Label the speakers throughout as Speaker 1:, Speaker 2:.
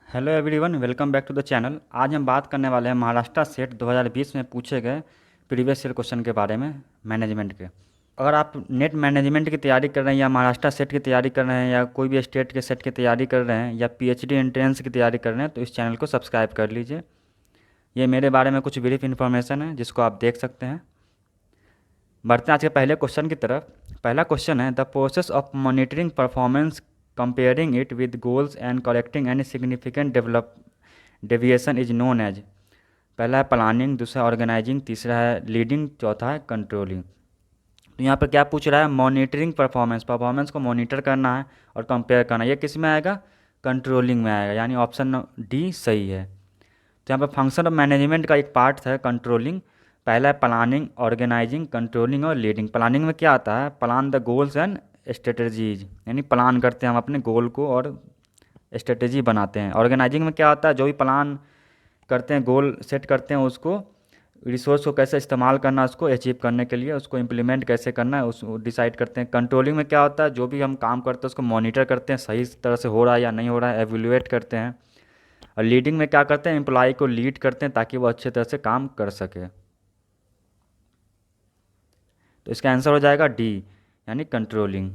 Speaker 1: Hello everyone, welcome back to the channel. आज हम बात करने वाले हैं महाराष्ट्र सेट 2020 में पूछे गए प्रीवियस ईयर क्वेश्चन के बारे में, मैनेजमेंट के। अगर आप नेट मैनेजमेंट की तैयारी कर रहे हैं या महाराष्ट्र सेट की तैयारी कर रहे हैं या कोई भी स्टेट के सेट की तैयारी कर रहे हैं या पीएचडी एंट्रेंस की तैयारी कर रहे हैं तो इस चैनल को सब्सक्राइब कर लीजिए। ये मेरे बारे में कुछ ब्रीफ इन्फॉर्मेशन है जिसको आप देख सकते हैं। बढ़ते हैं आज के पहले क्वेश्चन की तरफ। पहला क्वेश्चन है, the process of monitoring performance, comparing it with goals and correcting any significant develop deviation is known as. पहला है प्लानिंग, दूसरा ऑर्गेनाइजिंग, तीसरा है लीडिंग, चौथा है कंट्रोलिंग। तो यहाँ पर क्या पूछ रहा है, मॉनिटरिंग परफॉर्मेंस, परफॉर्मेंस को मॉनिटर करना है और कंपेयर करना है। ये किस में आएगा? कंट्रोलिंग में आएगा, यानी ऑप्शन डी सही है। तो यहाँ पर फंक्शन ऑफ मैनेजमेंट का एक पार्ट है कंट्रोलिंग। पहला है प्लानिंग, ऑर्गेनाइजिंग, कंट्रोलिंग और लीडिंग। प्लानिंग में क्या आता है? Plan the goals and strategies, यानी प्लान करते हैं हम अपने गोल को और स्ट्रेटजी बनाते हैं। ऑर्गेनाइजिंग में क्या होता है? जो भी प्लान करते हैं, गोल सेट करते हैं, उसको रिसोर्स को कैसे इस्तेमाल करना है उसको अचीव करने के लिए, उसको इम्प्लीमेंट कैसे करना है उसको डिसाइड करते हैं। कंट्रोलिंग में क्या होता है? जो भी हम काम करते हैं उसको मॉनिटर करते हैं, सही तरह से हो रहा है या नहीं हो रहा है, एवेल्युएट करते हैं। और लीडिंग में क्या करते हैं? एम्प्लॉय को लीड करते हैं ताकि वो अच्छे तरह से काम कर सके। तो इसका आंसर हो जाएगा डी, यानी कंट्रोलिंग।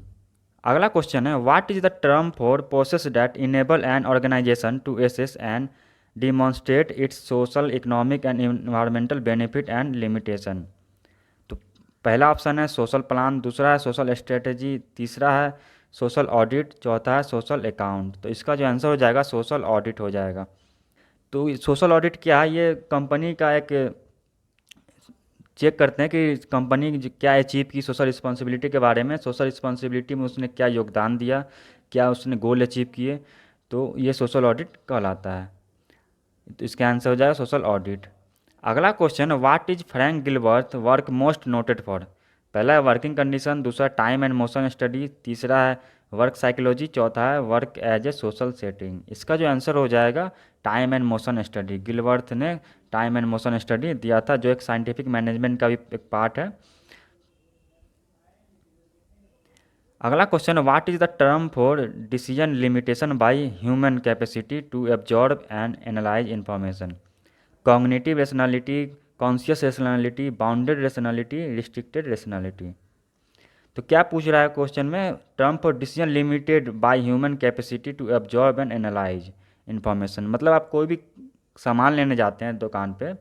Speaker 1: अगला क्वेश्चन है, what is the term for process that enable an organisation to assess and demonstrate its social, economic and environmental benefit and limitation. तो पहला ऑप्शन है सोशल प्लान, दूसरा है सोशल स्ट्रेटेजी, तीसरा है सोशल ऑडिट, चौथा है सोशल अकाउंट। तो इसका जो आंसर हो जाएगा सोशल ऑडिट हो जाएगा। तो सोशल ऑडिट क्या है? ये कंपनी का एक चेक करते हैं कि कंपनी क्या अचीव की सोशल रिस्पॉन्सिबिलिटी के बारे में, सोशल रिस्पॉन्सिबिलिटी में उसने क्या योगदान दिया, क्या उसने गोल अचीव किए। तो ये सोशल ऑडिट कहलाता है। तो इसका आंसर हो जाएगा सोशल ऑडिट। अगला question, what is Frank Gilbert work most noted for. पहला है वर्किंग कंडीशन, दूसरा टाइम एंड मोशन स्टडी, तीसरा है वर्क साइकोलॉजी, चौथा है work as a social setting. इसका जो आंसर हो जाएगा time and motion study. Gilbert ने टाइम एंड मोशन स्टडी दिया था, जो एक साइंटिफिक मैनेजमेंट का भी एक पार्ट है। अगला question, what is the term for decision limitation by human capacity to absorb and analyse information. Cognitive rationality, conscious rationality, bounded rationality, restricted rationality. तो क्या पूछ रहा है क्वेश्चन में? Term for decision limited by human capacity to absorb and analyse information. मतलब आप कोई भी सामान लेने जाते हैं दुकान पे,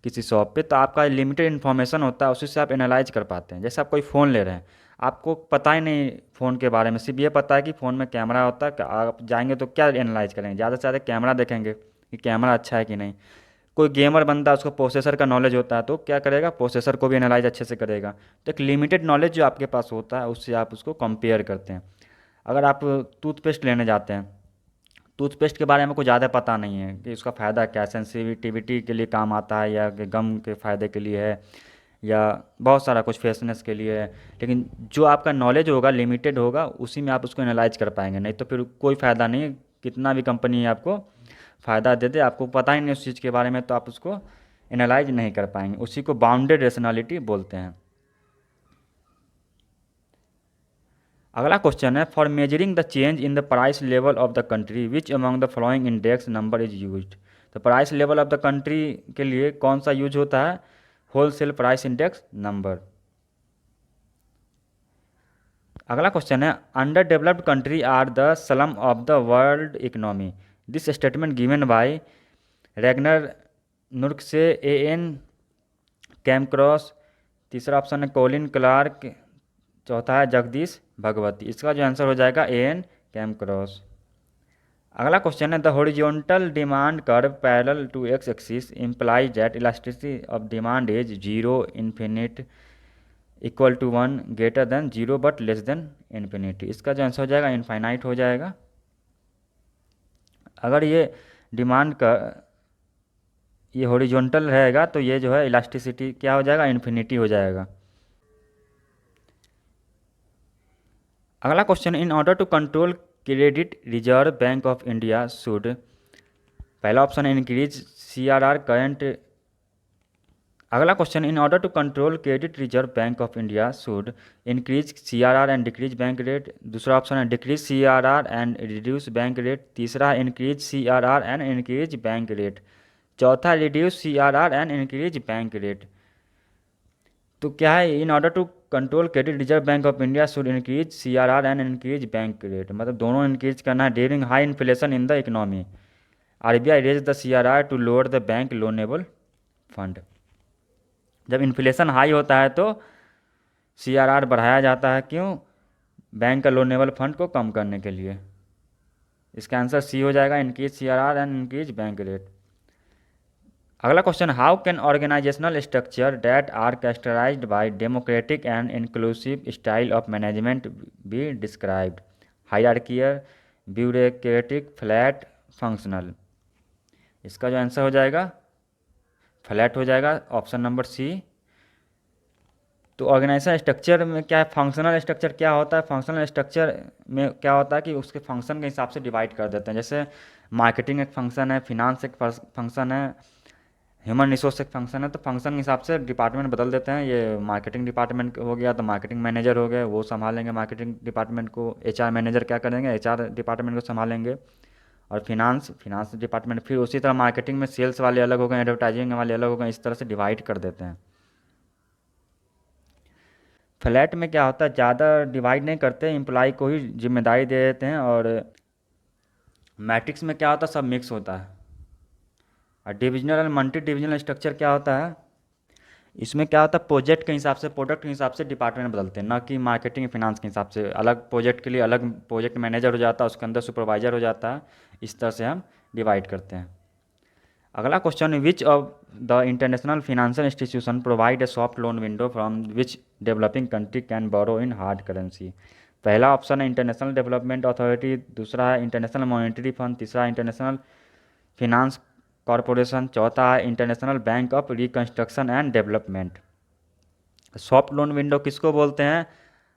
Speaker 1: किसी शॉप पे, तो आपका लिमिटेड इन्फॉर्मेशन होता है, उसी से आप एनालाइज कर पाते हैं। जैसे आप कोई फ़ोन ले रहे हैं, आपको पता ही नहीं फ़ोन के बारे में, सिर्फ ये पता है कि फ़ोन में कैमरा होता है। आप जाएंगे तो क्या एनालाइज करेंगे? ज़्यादा से ज़्यादा कैमरा देखेंगे कि कैमरा अच्छा है कि नहीं। कोई गेमर बंदा, उसको प्रोसेसर का नॉलेज होता है, तो क्या करेगा? प्रोसेसर को भी एनालाइज अच्छे से करेगा। तो एक लिमिटेड नॉलेज जो आपके पास होता है उससे आप उसको कंपेयर करते हैं। अगर आप टूथपेस्ट लेने जाते हैं, टूथपेस्ट के बारे में कुछ ज़्यादा पता नहीं है कि उसका फ़ायदा क्या है, सेंसिटिविटी के लिए काम आता है या कि गम के फ़ायदे के लिए है या बहुत सारा कुछ फ्रेशनेस के लिए है। लेकिन जो आपका नॉलेज होगा लिमिटेड होगा, उसी में आप उसको एनालाइज कर पाएंगे, नहीं तो फिर कोई फ़ायदा नहीं है। कितना भी कंपनी आपको फ़ायदा दे दे, आपको पता ही नहीं उस चीज़ के बारे में, तो आप उसको एनालाइज नहीं कर पाएंगे। उसी को बाउंडेड रेशनैलिटी बोलते हैं। अगला क्वेश्चन है, for measuring the change in the price level of the country which among the following index number is used. तो price level of the country के लिए कौन सा यूज होता है? Wholesale price index number. अगला क्वेश्चन है, underdeveloped country are the slum of the world economy. This statement given by Ragnar Nurkse, A N Cairncross, तीसरा ऑप्शन है कोलिन क्लार्क, चौथा है जगदीश भगवती। इसका जो आंसर हो जाएगा ए एन कैमक्रॉस। अगला क्वेश्चन है, the horizontal demand curve parallel to X axis implies that elasticity of demand is zero, infinite, equal to one, greater than zero but less than infinity. इसका जो आंसर हो जाएगा इनफाइनाइट हो जाएगा। अगर डिमांड का ये हॉरिजॉन्टल रहेगा तो ये जो है इलास्टिसिटी क्या हो जाएगा? इन्फिनिटी हो जाएगा। अगला question, in order to control credit Reserve Bank of India should. पहला ऑप्शन है इंक्रीज CRR करंट अगला question, in order to control credit Reserve Bank of India should increase CRR and decrease bank rate. दूसरा option है decrease CRR and reduce bank rate. तीसरा है increase CRR and increase bank rate. चौथा reduce CRR and increase bank rate. तो क्या है, in order to control credit Reserve Bank of India should increase CRR and increase bank rate, मतलब दोनों increase करना है during high inflation in the economy. RBI raise the CRR to lower the bank loanable fund. जब inflation high होता है तो CRR बढ़ाया जाता है, क्यों? बैंक का लोनेबल फंड को कम करने के लिए। इसका आंसर सी हो जाएगा, increase CRR and increase bank rate. अगला question, how can organisational structure that are characterised by democratic and inclusive style of management be described? Hierarchical, bureaucratic, flat, functional. इसका जो आंसर हो जाएगा फ्लैट हो जाएगा, option number सी। तो organisation structure में क्या है, फंक्शनल स्ट्रक्चर क्या होता है? फंक्शनल स्ट्रक्चर में क्या होता है कि उसके फंक्शन के हिसाब से डिवाइड कर देते हैं। जैसे मार्केटिंग एक फंक्शन है, फिनांस एक फंक्शन है, ह्यूमन रिसोर्स एक फंक्शन है। तो फंक्शन के हिसाब से डिपार्टमेंट बदल देते हैं। ये मार्केटिंग डिपार्टमेंट हो गया तो मार्केटिंग मैनेजर हो गए, वो संभालेंगे मार्केटिंग डिपार्टमेंट को। HR मैनेजर क्या करेंगे, HR डिपार्टमेंट को संभालेंगे। और फिनांस डिपार्टमेंट, फिर उसी तरह मार्केटिंग में सेल्स वाले अलग हो गए, एडवर्टाइजिंग वाले अलग हो गए, इस तरह से डिवाइड कर देते हैं। फ्लैट में क्या होता है, ज़्यादा डिवाइड नहीं करते, एम्प्लॉय को ही जिम्मेदारी दे देते हैं। और मैट्रिक्स में क्या होता है, सब मिक्स होता है। और डिविजनल और मल्टी डिविजनल स्ट्रक्चर क्या होता है, इसमें क्या होता है, प्रोजेक्ट के हिसाब से, प्रोडक्ट के हिसाब से डिपार्टमेंट बदलते हैं, ना कि मार्केटिंग फिनांस के हिसाब से। अलग प्रोजेक्ट के लिए अलग प्रोजेक्ट मैनेजर हो जाता है, उसके अंदर सुपरवाइजर हो जाता है। इस तरह से हम डिवाइड करते हैं। अगला question, which of the international financial institution provide a soft loan window from which developing country can borrow in hard currency? पहला ऑप्शन है इंटरनेशनल डेवलपमेंट अथॉरिटी, दूसरा है इंटरनेशनल मॉनेटरी फंड, तीसरा इंटरनेशनल फिनांस कॉरपोरेशन, चौथा है International Bank of Reconstruction and Development. Soft loan window किसको बोलते हैं?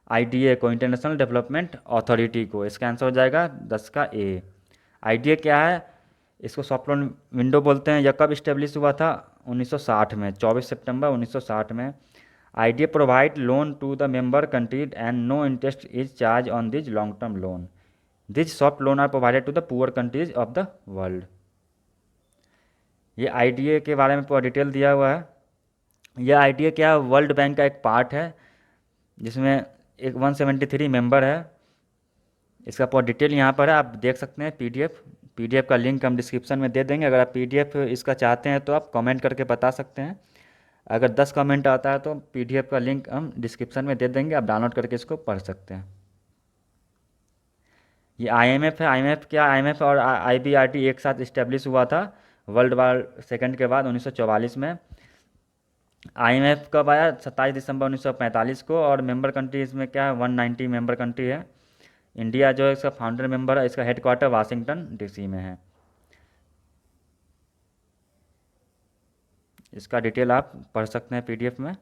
Speaker 1: IDA को, इंटरनेशनल डेवलपमेंट अथॉरिटी को। इसका आंसर हो जाएगा 10 का ए। IDA क्या है, इसको सॉफ्ट लोन विंडो बोलते हैं। यह कब इस्टेब्लिश हुआ था? 1960 में, 24 सितंबर 1960 में। IDA provide loan to the member countries and no interest is charge on this long term loan. This soft loan are provided to the poor countries of the world. ये IDA के बारे में पूरा detail दिया हुआ है। यह IDA क्या है, वर्ल्ड बैंक का एक पार्ट है, जिसमें एक 173 मेंबर है। इसका पूरा डिटेल यहाँ पर है, आप देख सकते हैं। PDF का लिंक हम डिस्क्रिप्शन में दे देंगे। अगर आप PDF इसका चाहते हैं तो आप कमेंट करके बता सकते हैं। अगर 10 कमेंट आता है तो PDF का लिंक हम डिस्क्रिप्शन में दे देंगे, आप डाउनलोड करके इसको पढ़ सकते हैं। ये IMF है। IMF क्या, IMF और IBRD एक साथ इस्टेब्लिश हुआ था वर्ल्ड वार सेकेंड के बाद 1944 में। IMF कब आया? 27 दिसंबर 1945 को। और मेंबर कंट्रीज में क्या है, 190 मेंबर कंट्री है। इंडिया जो है इसका फाउंडर मेंबर है। इसका हेडक्वार्टर वाशिंगटन DC में है। इसका डिटेल आप पढ़ सकते हैं PDF में।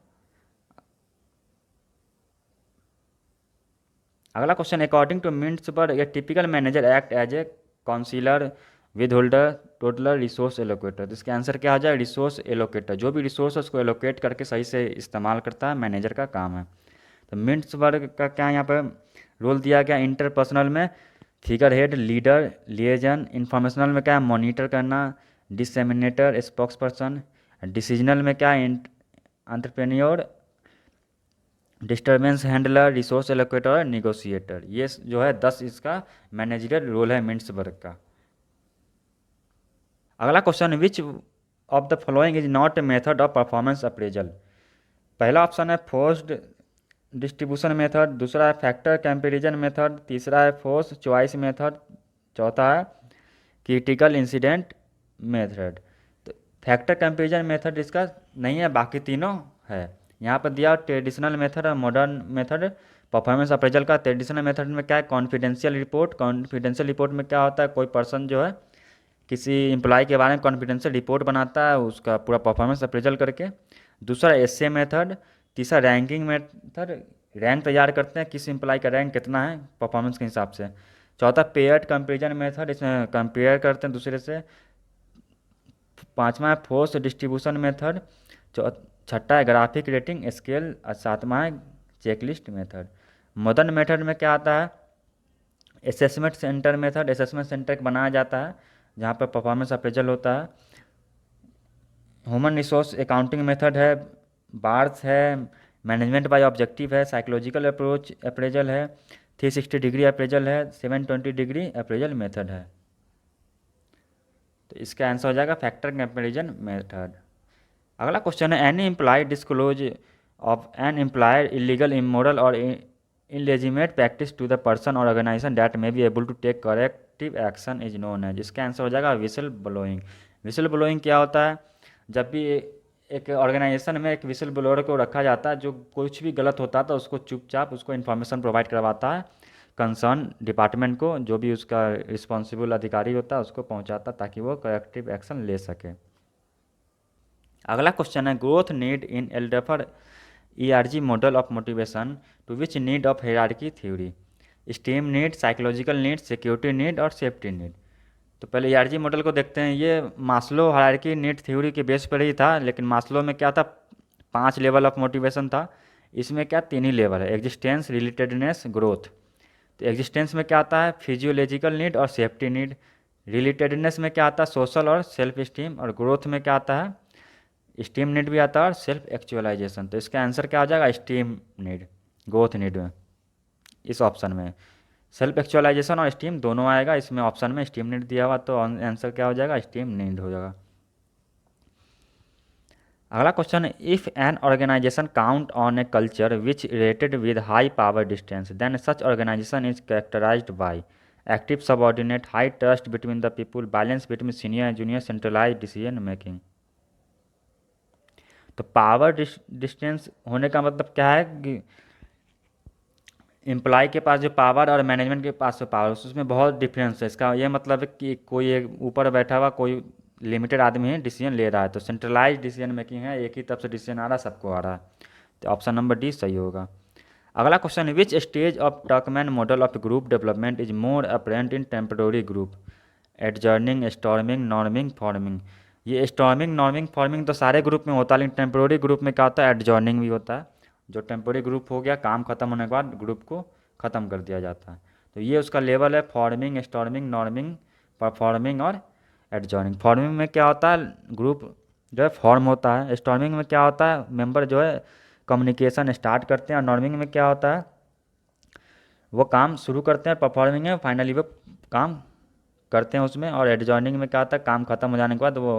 Speaker 1: अगला question, according to Mintzberg a typical manager act as a counsellor, with holder, totaller, resource allocator. तो इसका आंसर क्या हो जाए, रिसोर्स एलोकेटर। जो भी रिसोर्स है उसको एलोकेट करके सही से इस्तेमाल करता है, मैनेजर का काम है। तो मिंट्सबर्ग का क्या यहाँ पर रोल दिया गया, इंटरपर्सनल में फिगर हेड, लीडर, लिएजन। इंफॉर्मेशनल में क्या है, मॉनिटर करना, डिसेमिनेटर, स्पोक्स पर्सन। डिसीजनल में क्या है, entrepreneur, disturbance handler, resource allocator और निगोशिएटर। ये जो है 10 इसका मैनेजरियल रोल है मिंट्सबर्ग का। अगला question, which of the following is not a method of performance appraisal? पहला ऑप्शन है फोर्स्ड डिस्ट्रीब्यूशन मेथड, दूसरा है फैक्टर कंपैरिजन मेथड, तीसरा है फोर्स चॉइस मेथड, चौथा है क्रिटिकल इंसिडेंट मेथड। तो फैक्टर कंपैरिजन मेथड इसका नहीं है, बाकी तीनों है। यहाँ पर दिया ट्रेडिशनल मेथड और मॉडर्न मेथड परफॉर्मेंस अप्रेजल का। ट्रेडिशनल मेथड में क्या है, कॉन्फिडेंशियल रिपोर्ट। कॉन्फिडेंशियल रिपोर्ट में क्या होता है, कोई पर्सन जो है किसी एम्प्लॉय के बारे में कॉन्फिडेंशियल रिपोर्ट बनाता है, उसका पूरा परफॉर्मेंस अप्रेजल करके। दूसरा एसए मेथड, तीसरा रैंकिंग मेथड, रैंक तैयार करते हैं किस एम्प्लॉय का रैंक कितना है परफॉर्मेंस के हिसाब से। चौथा पेयर्ड कंपेरिजन मेथड, इसमें कंपेयर करते हैं दूसरे से। पांचवा है फोर्स डिस्ट्रीब्यूशन मेथड। छठा है ग्राफिक रेटिंग स्केल और सातवां है चेकलिस्ट मेथड। मॉडर्न मेथड में क्या आता है, assessment centre method. Assessment centre बनाया जाता है जहाँ पर परफॉर्मेंस अप्रेजल होता है। ह्यूमन रिसोर्स अकाउंटिंग मेथड है, बार्स है, मैनेजमेंट बाय ऑब्जेक्टिव है, साइकोलॉजिकल अप्रोच अप्रेजल है, 360 डिग्री अप्रेजल है, 720 डिग्री अप्रेजल मेथड है। तो इसका आंसर हो जाएगा फैक्टर कंपैरिजन मेथड। अगला क्वेश्चन है any employ disclose of an employer illegal immoral और illegitimate practice to the person और organisation that may be able to take corrective action is known है। जिसका आंसर हो जाएगा विसल ब्लोइंग। विसल ब्लोइंग क्या होता है, जब भी एक ऑर्गेनाइजेशन में एक विसल ब्लोअर को रखा जाता है जो कुछ भी गलत होता था उसको चुपचाप उसको इन्फॉर्मेशन प्रोवाइड करवाता है कंसर्न डिपार्टमेंट को, जो भी उसका रिस्पॉन्सिबल अधिकारी होता है उसको पहुंचाता ताकि वो करेक्टिव एक्शन ले सके। अगला क्वेश्चन है growth need in Alderfer ERG model of motivation to which need of hierarchy theory, esteem need, psychological need, security need और सेफ्टी नीड। तो पहले ERG मॉडल को देखते हैं। ये मास्लो हायरार्की नीड थ्योरी के बेस पर ही था, लेकिन मास्लो में क्या था, 5 लेवल ऑफ मोटिवेशन था। इसमें क्या 3 ही लेवल है, एग्जिस्टेंस, रिलेटेडनेस, ग्रोथ। तो एग्जिस्टेंस में क्या आता है फिजियोलॉजिकल नीड और सेफ्टी नीड, रिलेटेडनेस में क्या आता है सोशल और सेल्फ स्टीम, और ग्रोथ में क्या आता है स्टीम नीड भी आता है और सेल्फ एक्चुअलाइजेशन। तो इसका आंसर क्या हो जाएगा स्टीम नीड, ग्रोथ नीड में। इस ऑप्शन में सेल्फ एक्चुअलाइजेशन और स्टीम दोनों आएगा, इसमें ऑप्शन में स्टीम नीड दिया हुआ, तो आंसर क्या हो जाएगा स्टीम नीड हो जाएगा। अगला क्वेश्चन है if an organisation count on a culture which related with high power distance then such organisation is characterised by active subordinate, high trust between the people, balance between senior and junior, centralise decision making. तो power distance होने का मतलब क्या है कि employ के पास जो power और मैनेजमेंट के पास जो पावर उसमें बहुत डिफरेंस है। इसका ये मतलब है कि कोई एक ऊपर बैठा हुआ कोई लिमिटेड आदमी है डिसीजन ले रहा है, तो सेंट्रलाइज डिसीजन मेकिंग है, एक ही तरफ से डिसीजन आ रहा है सबको आ रहा है। तो ऑप्शन नंबर डी सही होगा। अगला क्वेश्चन है which stage of Tuckman model of group development is more apparent in temporary group, adjourning, storming, norming, forming. ये स्टॉर्मिंग, नॉर्मिंग, फॉर्मिंग तो सारे ग्रुप में होता है, लेकिन टेम्पररी ग्रुप में क्या होता है एडजॉर्निंग भी होता है। जो टेम्पररी ग्रुप हो गया काम खत्म होने के बाद ग्रुप को ख़त्म कर दिया जाता है। तो ये उसका लेवल है फॉर्मिंग, स्टॉर्मिंग, नॉर्मिंग, परफॉर्मिंग और एडजॉर्निंग। फॉर्मिंग में क्या होता है ग्रुप जो है फॉर्म होता है, स्टॉर्मिंग में क्या होता है मेंबर जो है कम्युनिकेशन स्टार्ट करते हैं, और नॉर्मिंग में क्या होता है वो काम शुरू करते हैं, परफॉर्मिंग में फाइनली वो काम करते हैं उसमें, और एडजॉर्निंग में क्या होता है काम खत्म हो जाने के बाद वो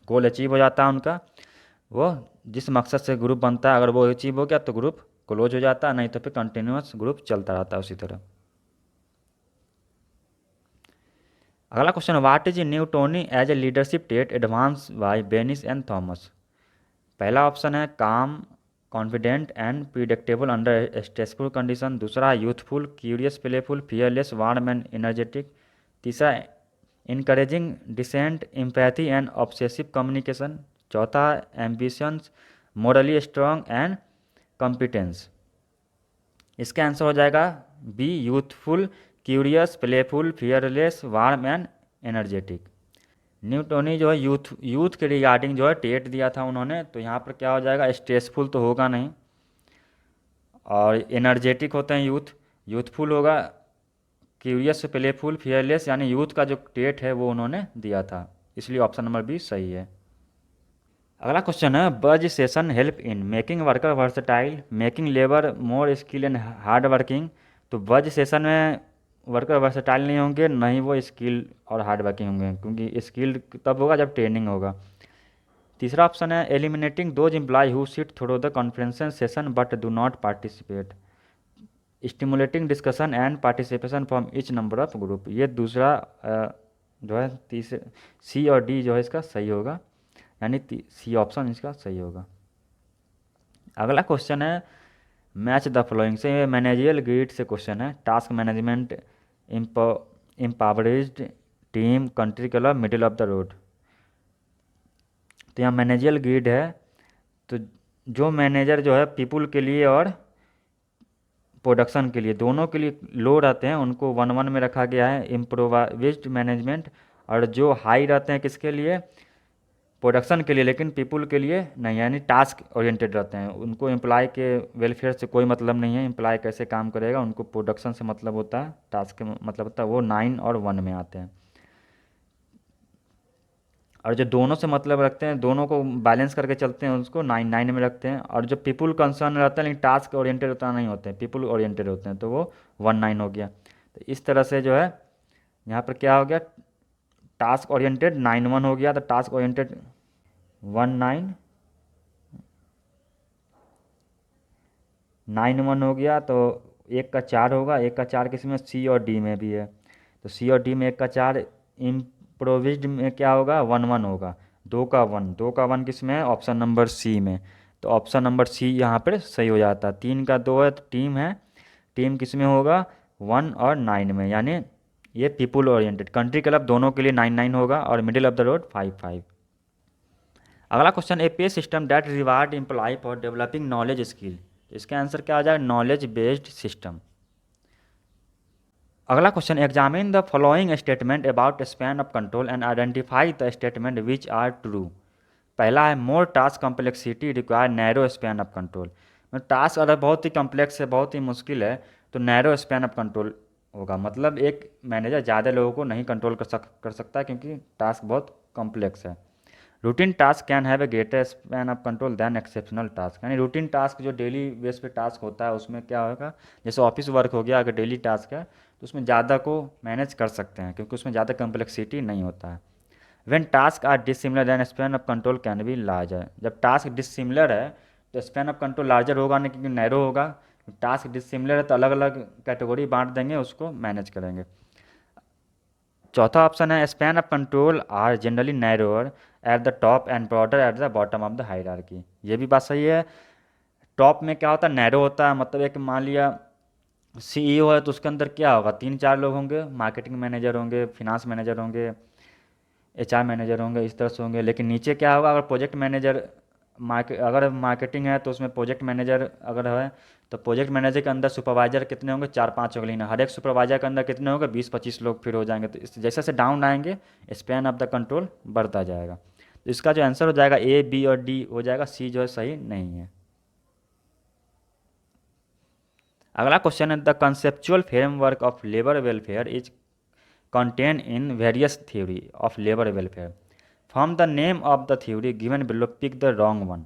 Speaker 1: गोल अचीव हो जाता है उनका, वो जिस मकसद से ग्रुप बनता है अगर वो अचीव हो गया तो ग्रुप क्लोज हो जाता है, नहीं तो फिर कंटिन्यूस ग्रुप चलता रहता है उसी तरह। अगला question what is neoteny as a leadership trait advance by Bennis and Thomas. पहला ऑप्शन है calm, confident and predictable under stressful condition. दूसरा youthful, curious, playful, fearless, warm and energetic. तीसरा encouraging dissent, empathy and obsessive communication. चौथा ambitions, morally strong and competence. इसका answer हो जाएगा B youthful, curious, playful, fearless, warm and energetic. Neoteny जो है youth के regarding जो है टेट दिया था उन्होंने, तो यहाँ पर क्या हो जाएगा स्ट्रेसफुल तो होगा नहीं, और एनर्जेटिक होते हैं यूथ, यूथफुल होगा, क्यूरियस, प्लेफुल, फियरलेस, यानी यूथ का जो टेट है वो उन्होंने दिया था, इसलिए ऑप्शन नंबर बी सही है। अगला क्वेश्चन है बज session help in making worker versatile, making labour more skill and hard working. तो बज सेशन में वर्कर वर्सटाइल नहीं होंगे, न ही वो स्किल और हार्ड वर्किंग होंगे, क्योंकि स्किल तब होगा जब ट्रेनिंग होगा। तीसरा ऑप्शन है eliminating those employ who sit through the conference session but do not participate, stimulating discussion and participation from each number of group. ये दूसरा जो है तीसरे सी और डी जो है इसका सही होगा, यानी सी ऑप्शन इसका सही होगा। अगला क्वेश्चन है मैच द फॉलोइंग से मैनेजियल ग्रिड से क्वेश्चन है task management, empowered team, country club, middle of the road. तो यहाँ मैनेजियल ग्रिड है, तो जो मैनेजर जो है पीपुल के लिए और प्रोडक्शन के लिए दोनों के लिए लो रहते हैं उनको 1-1 में रखा गया है इम्प्रोवाइज्ड मैनेजमेंट, और जो हाई रहते हैं किसके लिए प्रोडक्शन के लिए, लेकिन पीपुल के लिए नहीं, यानी टास्क ओरिएंटेड रहते हैं। उनको एम्प्लॉय के वेलफेयर से कोई मतलब नहीं है, एम्प्लॉय कैसे काम करेगा, उनको प्रोडक्शन से मतलब होता है, टास्क से मतलब होता है। वो 9 और 1 में आते हैं। और जो दोनों से मतलब रखते हैं, दोनों को बैलेंस करके चलते हैं, उसको 9 में रखते हैं। और जो पीपुल कंसर्न रहता है लेकिन टास्क ओरिएंटेड उतना नहीं होते हैं, पीपुल ओरिएंटेड होते हैं, तो वो 1 9 हो गया। तो इस तरह से जो है यहाँ पर क्या हो गया, टास्क ओरिएंटेड 9 1 हो गया, तो टास्क ओरिएंटेड 1 9 9 1 हो गया। तो 1 का 4 होगा, 1 का 4 किस में, सी और डी में भी है। तो सी और डी में 1 का 4, इम्प्रोविज्ड में क्या होगा, 1 1 होगा। 2 का 1 किस में है, ऑप्शन नंबर सी में। तो ऑप्शन नंबर सी यहाँ पर सही हो जाता है। 3 का 2 है तो टीम है, टीम किस में होगा, 1 और 9 में, यानी ये पीपुल ओरिएंटेड। कंट्री क्लब दोनों के लिए 9 9 होगा, और मिडिल ऑफ द रोड 5 5। अगला question, a pay system that reward employ for developing knowledge skill. इसका आंसर क्या आ जाएगा, नॉलेज बेस्ड सिस्टम। अगला question, examine the following statement about span of control and identify the statement which are true. पहला है, more task complexity require narrow span of control. Task अगर बहुत ही complex है, बहुत ही मुश्किल है, तो नैरो स्पैन ऑफ कंट्रोल होगा। मतलब एक मैनेजर ज़्यादा लोगों को नहीं कंट्रोल कर सकता, क्योंकि टास्क बहुत कॉम्प्लेक्स है। Routine task can have a greater span of control than exceptional task. यानी रूटीन टास्क जो डेली बेस पे टास्क होता है, उसमें क्या होगा, जैसे ऑफिस वर्क हो गया, अगर डेली टास्क है तो उसमें ज़्यादा को मैनेज कर सकते हैं, क्योंकि उसमें ज़्यादा कम्प्लेक्सिटी नहीं होता है। When task are dissimilar than span of control can be larger. जब टास्क डिसिमिलर है तो स्पैन ऑफ कंट्रोल लार्जर होगा नहीं, क्योंकि नैरो होगा। टास्क डिसिमिलर है तो अलग अलग कैटेगरी बांट देंगे, उसको मैनेज करेंगे। चौथा ऑप्शन है, span of control are generally narrower at the top and broader at the bottom of the hierarchy. ये भी बात सही है। टॉप में क्या होता है, नैरो होता है। मतलब एक मान लिया सीईओ है, तो उसके अंदर क्या होगा, 3 4 लोग होंगे, मार्केटिंग मैनेजर होंगे, फिनांस मैनेजर होंगे, एचआर मैनेजर होंगे, इस तरह से होंगे। लेकिन नीचे क्या होगा, अगर प्रोजेक्ट मैनेजर अगर मार्केटिंग है तो उसमें प्रोजेक्ट मैनेजर अगर है, तो प्रोजेक्ट मैनेजर के अंदर सुपरवाइजर कितने होंगे, 4 5 होंगे। लेकिन हर एक सुपरवाइजर के अंदर कितने होंगे, 20 25 लोग फिर हो जाएंगे। तो इस जैसे से डाउन आएंगे, स्पैन ऑफ द कंट्रोल बढ़ता जाएगा। तो इसका जो आंसर हो जाएगा, ए बी और डी हो जाएगा, सी जो है सही नहीं है। अगला क्वेश्चन है, the conceptual framework of labour welfare is contained in various theory of labor welfare. From the name of the theory given below, pick the wrong one.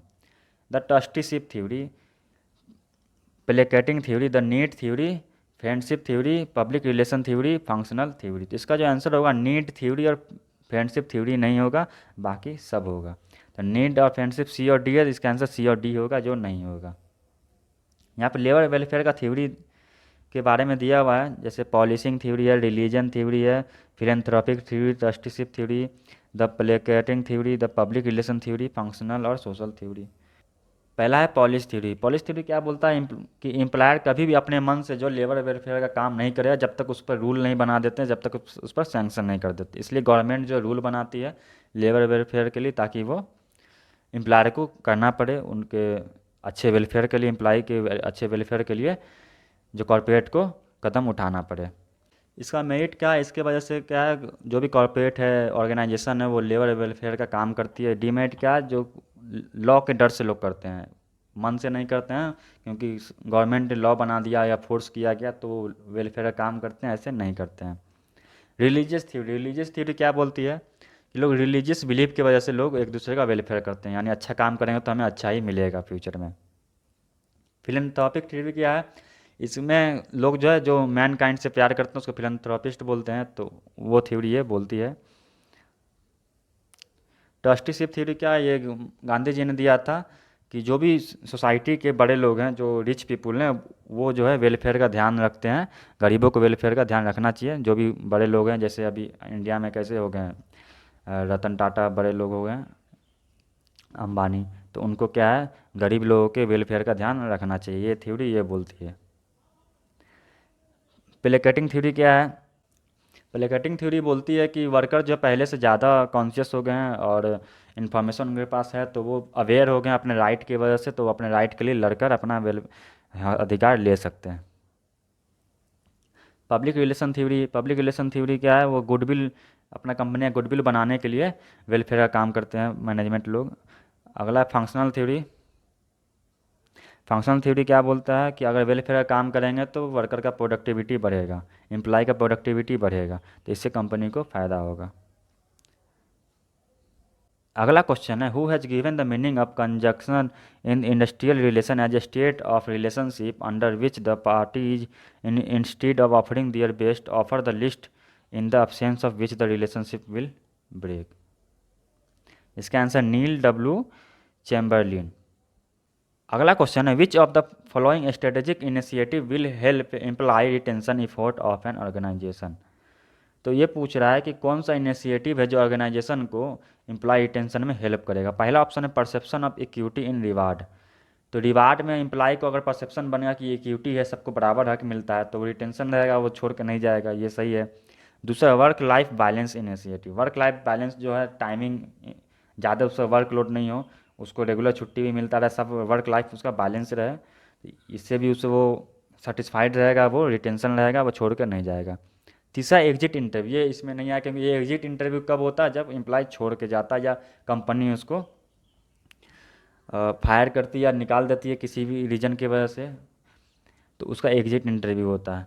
Speaker 1: The trusteeship theory, placating theory, the need theory, friendship theory, public relation theory, functional theory. तो इसका जो answer होगा, need theory और friendship theory नहीं होगा, बाकी सब होगा। तो नीड और फ्रेंडशिप सी और डी है, इसका आंसर सी और डी होगा, जो नहीं होगा। यहाँ पर लेबर वेलफेयर का थ्योरी के बारे में दिया हुआ है, जैसे पॉलिसिंग थ्योरी है, रिलीजन थ्योरी है, philanthropic theory, trusteeship theory, the placating theory, the public relation theory, functional और सोशल थ्योरी। पहला है पॉलिश थ्योरी। पॉलिश थ्योरी क्या बोलता है, कि एम्प्लॉयर कभी भी अपने मन से जो लेबर वेलफेयर का काम नहीं करेगा, जब तक उस पर रूल नहीं बना देते हैं, जब तक उस पर सैंक्शन नहीं कर देते। इसलिए गवर्नमेंट जो रूल बनाती है लेबर वेलफेयर के लिए, ताकि वो एम्प्लॉयर को करना पड़े, उनके अच्छे वेलफेयर के लिए, एम्प्लॉय के अच्छे वेलफेयर के लिए जो कॉरपोरेट को कदम उठाना पड़े। इसका मेरिट क्या है, इसके वजह से क्या है, जो भी कॉरपोरेट है, ऑर्गेनाइजेशन है, वो लेबर वेलफेयर का काम करती है। डीमेरिट क्या है, जो लॉ के डर से लोग करते हैं, मन से नहीं करते हैं, क्योंकि गवर्नमेंट ने लॉ बना दिया या फोर्स किया गया तो वेलफेयर का काम करते हैं, ऐसे नहीं करते हैं। रिलीजियस थ्योरी क्या बोलती है, कि लोग रिलीजियस बिलीफ की वजह से लोग एक दूसरे का वेलफेयर करते हैं, यानी अच्छा काम करेंगे तो हमें अच्छा ही मिलेगा फ्यूचर में। फिलंथ्रोपिक थ्योरी क्या है, इसमें लोग जो है, जो मैन काइंड से प्यार करते हैं उसको फिलंथ्रोपिस्ट बोलते हैं, तो वो थ्योरी ये बोलती है। ट्रस्टीशिप थ्योरी क्या है, ये गांधी जी ने दिया था, कि जो भी सोसाइटी के बड़े लोग हैं, जो रिच पीपुल हैं, वो जो है वेलफेयर का ध्यान रखते हैं, गरीबों को वेलफेयर का ध्यान रखना चाहिए। जो भी बड़े लोग हैं, जैसे अभी इंडिया में कैसे हो गए हैं, रतन टाटा बड़े लोग हो गए हैं, अंबानी, तो उनको क्या है, गरीब लोगों के वेलफेयर का ध्यान रखना चाहिए, ये थ्योरी ये बोलती है। प्लेकेटिंग थ्योरी क्या है, प्लेकेटिंग थ्योरी बोलती है कि वर्कर जो पहले से ज़्यादा कॉन्शियस हो गए हैं और इन्फॉर्मेशन उनके पास है, तो वो अवेयर हो गए हैं अपने राइट की वजह से, तो वो अपने राइट के लिए लड़कर अपना वेल अधिकार ले सकते हैं। पब्लिक रिलेशन थ्योरी क्या है, वो गुडविल अपना कंपनी का गुडविल बनाने के लिए वेलफेयर का काम करते हैं मैनेजमेंट लोग। अगला है फंक्शनल थ्योरी। फंक्शनल थ्योरी क्या बोलता है कि अगर वेलफेयर का काम करेंगे तो वर्कर का प्रोडक्टिविटी बढ़ेगा, एम्प्लॉय का प्रोडक्टिविटी बढ़ेगा, तो इससे कंपनी को फ़ायदा होगा। अगला क्वेश्चन है who has given the meaning of conjunction in industrial relation as a state of relationship under which the parties in instead of offering their best offer the least in the absence of which the relationship will break. इसका answer Neil W Chamberlain. अगला question है which of the following strategic initiative will help employ retention effort of an organisation. तो ये पूछ रहा है कि कौन सा इनिशिएटिव है जो ऑर्गेनाइजेशन को एम्प्लॉय रिटेंशन में हेल्प करेगा। पहला ऑप्शन है perception of equity in reward. तो रिवार्ड में एम्प्लॉय को अगर परसेप्शन बनेगा कि इक्विटी है, सबको बराबर हक मिलता है, तो रिटेंशन रहेगा, वो छोड़ के नहीं जाएगा, ये सही है। दूसरा work life balance initiative. Work life balance जो है टाइमिंग ज़्यादा उसका वर्कलोड नहीं हो, उसको रेगुलर छुट्टी भी मिलता रहे, सब वर्क लाइफ उसका बैलेंस रहे, इससे भी उससे वो सेटिस्फाइड रहेगा, वो रिटेंशन रहेगा, वो छोड़ कर नहीं जाएगा। तीसरा एग्जिट इंटरव्यू, ये इसमें नहीं आया क्योंकि ये एग्जिट इंटरव्यू कब होता है जब एम्प्लॉय छोड़ के जाता है या कंपनी उसको फायर करती है या निकाल देती है किसी भी रीज़न की वजह से, तो उसका एग्जिट इंटरव्यू होता है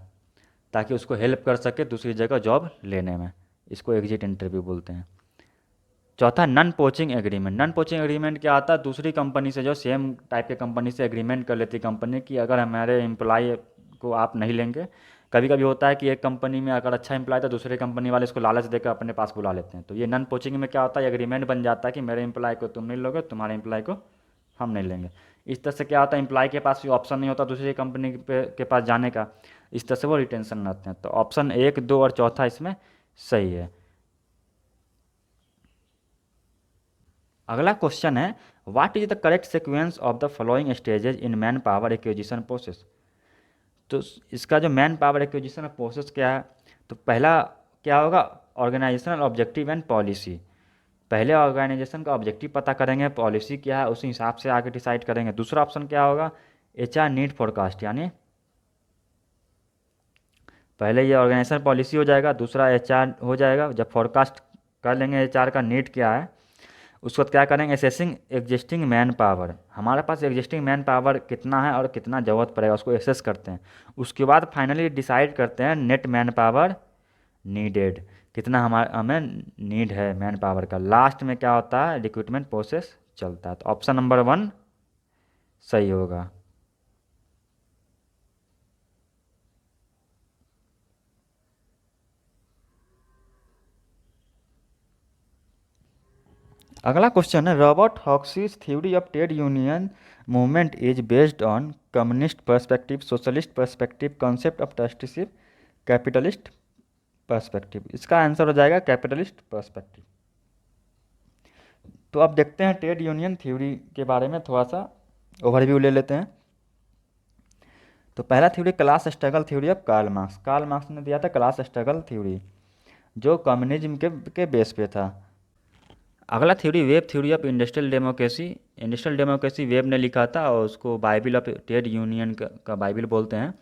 Speaker 1: ताकि उसको हेल्प कर सके दूसरी जगह जॉब लेने में, इसको एग्जिट इंटरव्यू बोलते हैं। चौथा non poaching agreement. Non poaching agreement क्या आता है, दूसरी कंपनी से जो सेम टाइप के कंपनी से एग्रीमेंट कर लेती है कंपनी कि अगर हमारे एम्प्लॉय को आप नहीं लेंगे। कभी कभी होता है कि एक कंपनी में अगर अच्छा एम्प्लॉय तो दूसरे कंपनी वाले इसको लालच देकर अपने पास बुला लेते हैं। तो ये नॉन पोचिंग में क्या होता है, एग्रीमेंट बन जाता है कि मेरे एम्प्लॉय को तुम नहीं लोगे, तुम्हारे एम्प्लॉय को हम नहीं लेंगे। इस तरह से क्या होता है, एम्प्लॉय के पास भी ऑप्शन नहीं होता दूसरी कंपनी के पास जाने का, इस तरह से वो रिटेंशन रहते हैं। तो ऑप्शन 1, 2 और चौथा इसमें सही है। अगला क्वेश्चन है what is the correct sequence of the following stages in man power acquisition process. तो इसका जो मैन पावर एक्विजिशन प्रोसेस क्या है, तो पहला क्या होगा, ऑर्गेनाइजेशनल ऑब्जेक्टिव एंड पॉलिसी। पहले ऑर्गेनाइजेशन का ऑब्जेक्टिव पता करेंगे, पॉलिसी क्या है उसी हिसाब से आगे डिसाइड करेंगे। दूसरा ऑप्शन क्या होगा, एचआर नीड फोरकास्ट, यानी पहले ये ऑर्गेनाइजेशन पॉलिसी हो जाएगा, दूसरा एचआर हो जाएगा। जब फोरकास्ट कर लेंगे एचआर का नीड क्या है, उसके बाद क्या करेंगे, असेसिंग एग्जिस्टिंग मैन पावर, हमारे पास एग्जिस्टिंग मैन पावर कितना है और कितना ज़रूरत पड़ेगा उसको एसेस करते हैं। उसके बाद फाइनली डिसाइड करते हैं नेट मैन पावर नीडेड, कितना हमें नीड है मैन पावर का। लास्ट में क्या होता है, रिक्रूटमेंट प्रोसेस चलता है। तो ऑप्शन नंबर 1 सही होगा। अगला क्वेश्चन है Robert Hoxie's theory of trade union movement is based on communist perspective, socialist perspective, concept of trusteeship, capitalist perspective. इसका आंसर हो जाएगा कैपिटलिस्ट पर्सपेक्टिव। तो अब देखते हैं ट्रेड यूनियन थ्योरी के बारे में थोड़ा सा ओवरव्यू ले लेते हैं। तो पहला theory class struggle theory of Karl Marx. Karl Marx ने दिया था क्लास स्ट्रगल थ्योरी जो कम्युनिज्म के बेस पे था। अगला theory Webb theory of industrial democracy. Industrial democracy Webb ने लिखा था और उसको बाइबिल ऑफ ट्रेड यूनियन का बाइबिल बोलते हैं।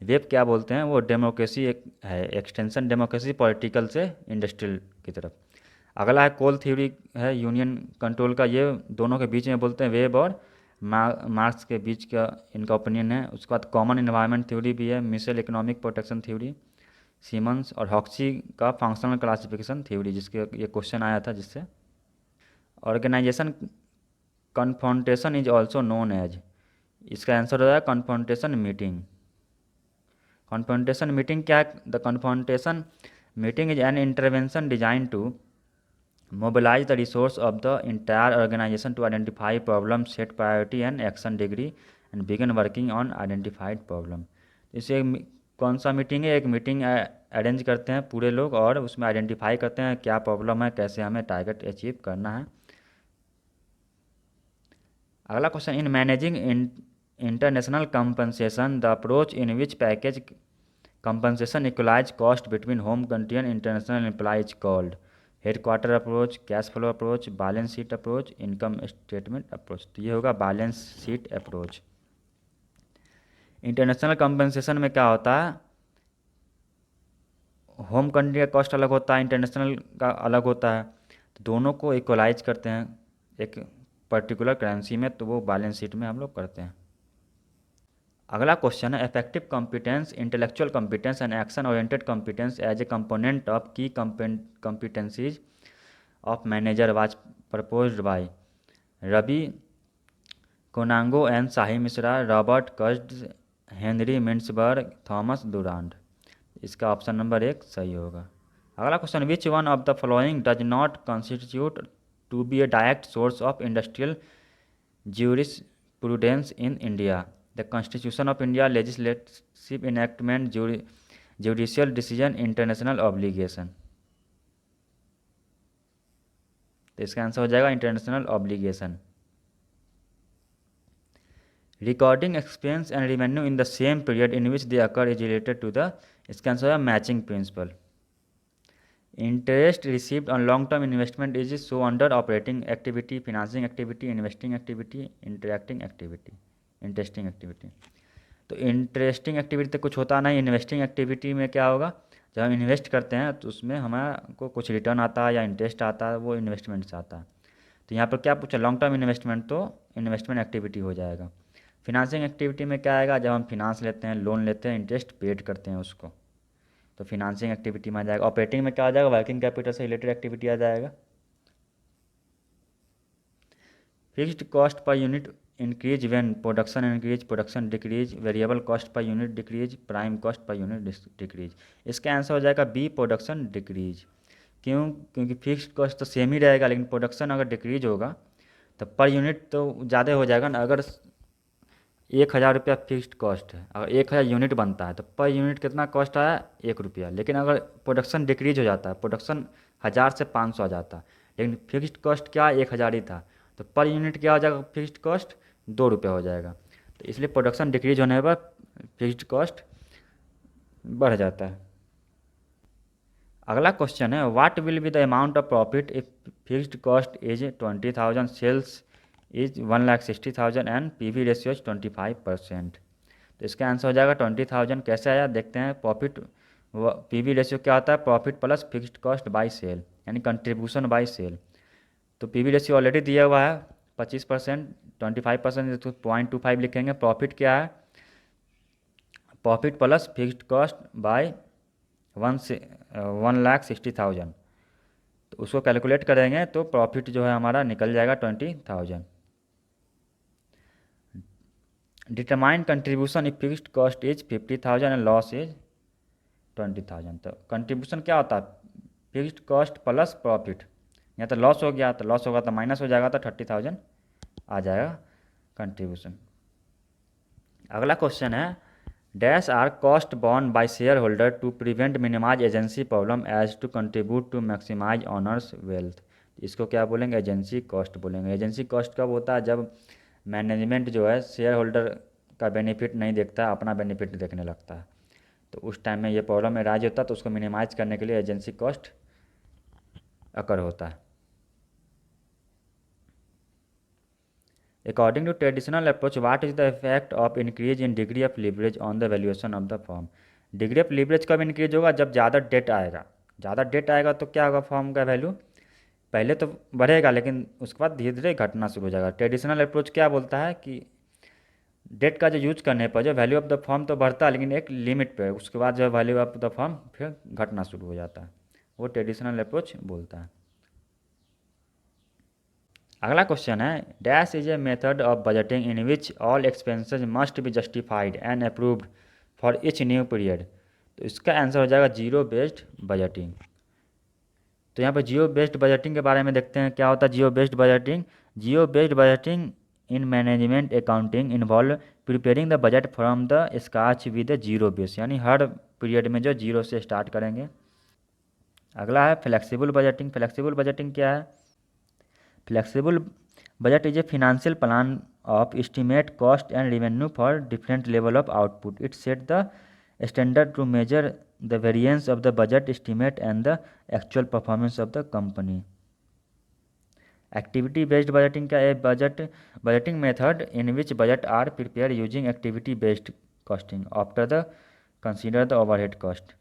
Speaker 1: वेब क्या बोलते हैं, वो डेमोक्रेसी एक है, एक्सटेंशन डेमोक्रेसी पॉलिटिकल से इंडस्ट्रियल की तरफ। अगला है कोल थ्योरी है यूनियन कंट्रोल का, ये दोनों के बीच में बोलते हैं, वेब और मार्क्स के बीच का इनका ओपिनियन है। उसके बाद कॉमन इन्वायरमेंट थ्योरी भी है, Mitchell economic protection theory, Simons और हॉक्सी का फंक्शनल क्लासिफिकेशन थ्योरी, जिसके ये क्वेश्चन आया था जिससे। Organisation confrontation is also known as, इसका आंसर हो जाएगा कन्फ्रंटेशन मीटिंग। कन्फ्रंटेशन मीटिंग क्या है, the confrontation meeting is an intervention design to mobilise the resource of the entire organisation to identify problem, set priority and action degree and begin working on identified problem. इसे कौन सा meeting है, एक meeting arrange करते हैं पूरे लोग और उसमें आइडेंटिफाई करते हैं क्या प्रॉब्लम है, कैसे हमें टारगेट अचीव करना है। अगला question in managing international compensation the approach in which package compensation equalise cost between home country and international employees called headquarter approach, cash flow approach, balance sheet approach, income statement approach. तो ये होगा balance sheet approach. International compensation में क्या होता है, home country का cost अलग होता है, इंटरनेशनल का अलग होता है, तो दोनों को इक्वलाइज करते हैं एक पर्टिकुलर करेंसी में, तो वो बैलेंस शीट में हम लोग करते हैं। अगला क्वेश्चन है effective competence, intellectual competence and action oriented competence as a component of key competencies of manager was proposed by Ravi Kanungo and Shahi Mishra, Robert कस्ट, हेनरी मिन्सबर्ग, थॉमस डुरांड। इसका ऑप्शन नंबर 1 सही होगा। अगला question, which one of the following does not constitute to be a direct source of industrial jurisprudence in India? The Constitution of India, legislative enactment, judicial decision, international obligation। तो इसका answer हो जाएगा international obligation. Recording expense and revenue in the same period in which they occur is related to the, इसका answer है matching principle. Interest received on long term investment is so under operating activity, financing activity, investing activity, interacting activity, interesting activity. तो interesting activity तो कुछ होता नहीं, investing activity में क्या होगा, जब हम इन्वेस्ट करते हैं तो उसमें हमारे कुछ रिटर्न आता है या इंटरेस्ट आता है, वो इन्वेस्टमेंट से आता है। तो यहाँ पर क्या पूछा, लॉन्ग टर्म इन्वेस्टमेंट, तो इन्वेस्टमेंट एक्टिविटी हो जाएगा। फिनांसिंग एक्टिविटी में क्या आएगा, जब हम फिनांस लेते हैं, लोन लेते हैं, इंटरेस्ट पेड करते हैं उसको, तो फिनांसिंग एक्टिविटी में आ जाएगा। ऑपरेटिंग में क्या आ जाएगा, वर्किंग कैपिटल से रिलेटेड एक्टिविटी आ जाएगा। Fixed cost per unit increase when production increase, production decrease, variable cost per unit decrease, prime cost per unit decrease. इसका आंसर हो जाएगा बी, प्रोडक्शन डिक्रीज। क्यों, क्योंकि फिक्स्ड कॉस्ट तो सेम ही रहेगा, लेकिन प्रोडक्शन अगर डिक्रीज होगा तो पर यूनिट तो ज़्यादा हो जाएगा ना। अगर 1,000 रुपया फिक्स्ड कॉस्ट है, अगर 1,000 यूनिट बनता है तो पर यूनिट कितना कॉस्ट आया, 1 रुपया। लेकिन अगर प्रोडक्शन डिक्रीज हो जाता है, प्रोडक्शन 1,000 से 500 आ जाता है, लेकिन फिक्स्ड कॉस्ट क्या 1,000 ही था, तो पर यूनिट क्या हो जाएगा, फिक्स्ड कॉस्ट 2 रुपया हो जाएगा। तो इसलिए प्रोडक्शन डिक्रीज होने पर फिक्स्ड कॉस्ट बढ़ जाता है। अगला क्वेश्चन है, what will be the amount of profit if fixed cost is 20,000, sales is 1,60,000 and PV ratio is 25%। तो इसका आंसर हो जाएगा 20,000। कैसे आया देखते हैं। प्रॉफिट, पीवी रेशियो क्या होता है, profit plus fixed cost by sale, यानी कंट्रीब्यूशन बाई सेल। तो पीवी रेशियो ऑलरेडी दिया हुआ है 25%, 25% तो 0.25 लिखेंगे। प्रॉफिट क्या है, profit plus fixed cost by 1,60,000, तो उसको कैलकुलेट करेंगे तो प्रॉफिट जो है हमारा निकल जाएगा 20,000। Determine contribution if fixed cost is 50,000 and loss is 20,000। तो कंट्रीब्यूशन क्या होता है, फिक्स्ड कॉस्ट प्लस प्रॉफिट। यहाँ तो लॉस हो गया, तो लॉस होगा तो माइनस हो जाएगा, तो 30,000 आ जाएगा कंट्रीब्यूशन। अगला क्वेश्चन है, dash are cost borne by shareholder to prevent minimise agency problem as to contribute to maximise owners wealth. इसको क्या बोलेंगे, एजेंसी कॉस्ट बोलेंगे। एजेंसी कॉस्ट कब होता है, जब मैनेजमेंट जो है शेयर होल्डर का बेनिफिट नहीं देखता है, अपना बेनिफिट देखने लगता है, तो उस टाइम में ये प्रॉब्लम में राइज होता है, तो उसको मिनिमाइज करने के लिए एजेंसी कॉस्ट अकर होता है। According to traditional approach, what is the effect of increase in degree of leverage on the valuation of the form. Degree of leverage कब इंक्रीज होगा, जब ज़्यादा डेट आएगा। ज़्यादा डेट आएगा तो क्या होगा, फॉर्म का वैल्यू पहले तो बढ़ेगा, लेकिन उसके बाद धीरे धीरे घटना शुरू हो जाएगा। ट्रेडिशनल अप्रोच क्या बोलता है कि डेट का जो यूज करने पर जो वैल्यू ऑफ द फॉर्म तो बढ़ता है, लेकिन एक लिमिट पे, उसके बाद जो वैल्यू ऑफ द फॉर्म फिर घटना शुरू हो जाता है, वो ट्रेडिशनल अप्रोच बोलता है। अगला क्वेश्चन है, dash is a method of budgeting in which all expenses must be justified and approved for each new period. तो इसका आंसर हो जाएगा जीरो बेस्ड बजटिंग। तो यहाँ पर जियो बेस्ड बजटिंग के बारे में देखते हैं, क्या होता है zero based budgeting. Zero based budgeting in management accounting involve preparing the budget from the scratch with zero base, यानी हर पीरियड में जो जीरो से स्टार्ट करेंगे। अगला है फ्लेक्सिबल बजटिंग। फ्लेक्सिबल बजटिंग क्या है, flexible budget is a financial plan of estimate cost and revenue for different level of output. It set the standard to measure the variance of the budget estimate and the actual performance of the company. Activity based budgeting क्या है, budgeting method in which budget are prepared using activity based costing after the consider the overhead cost.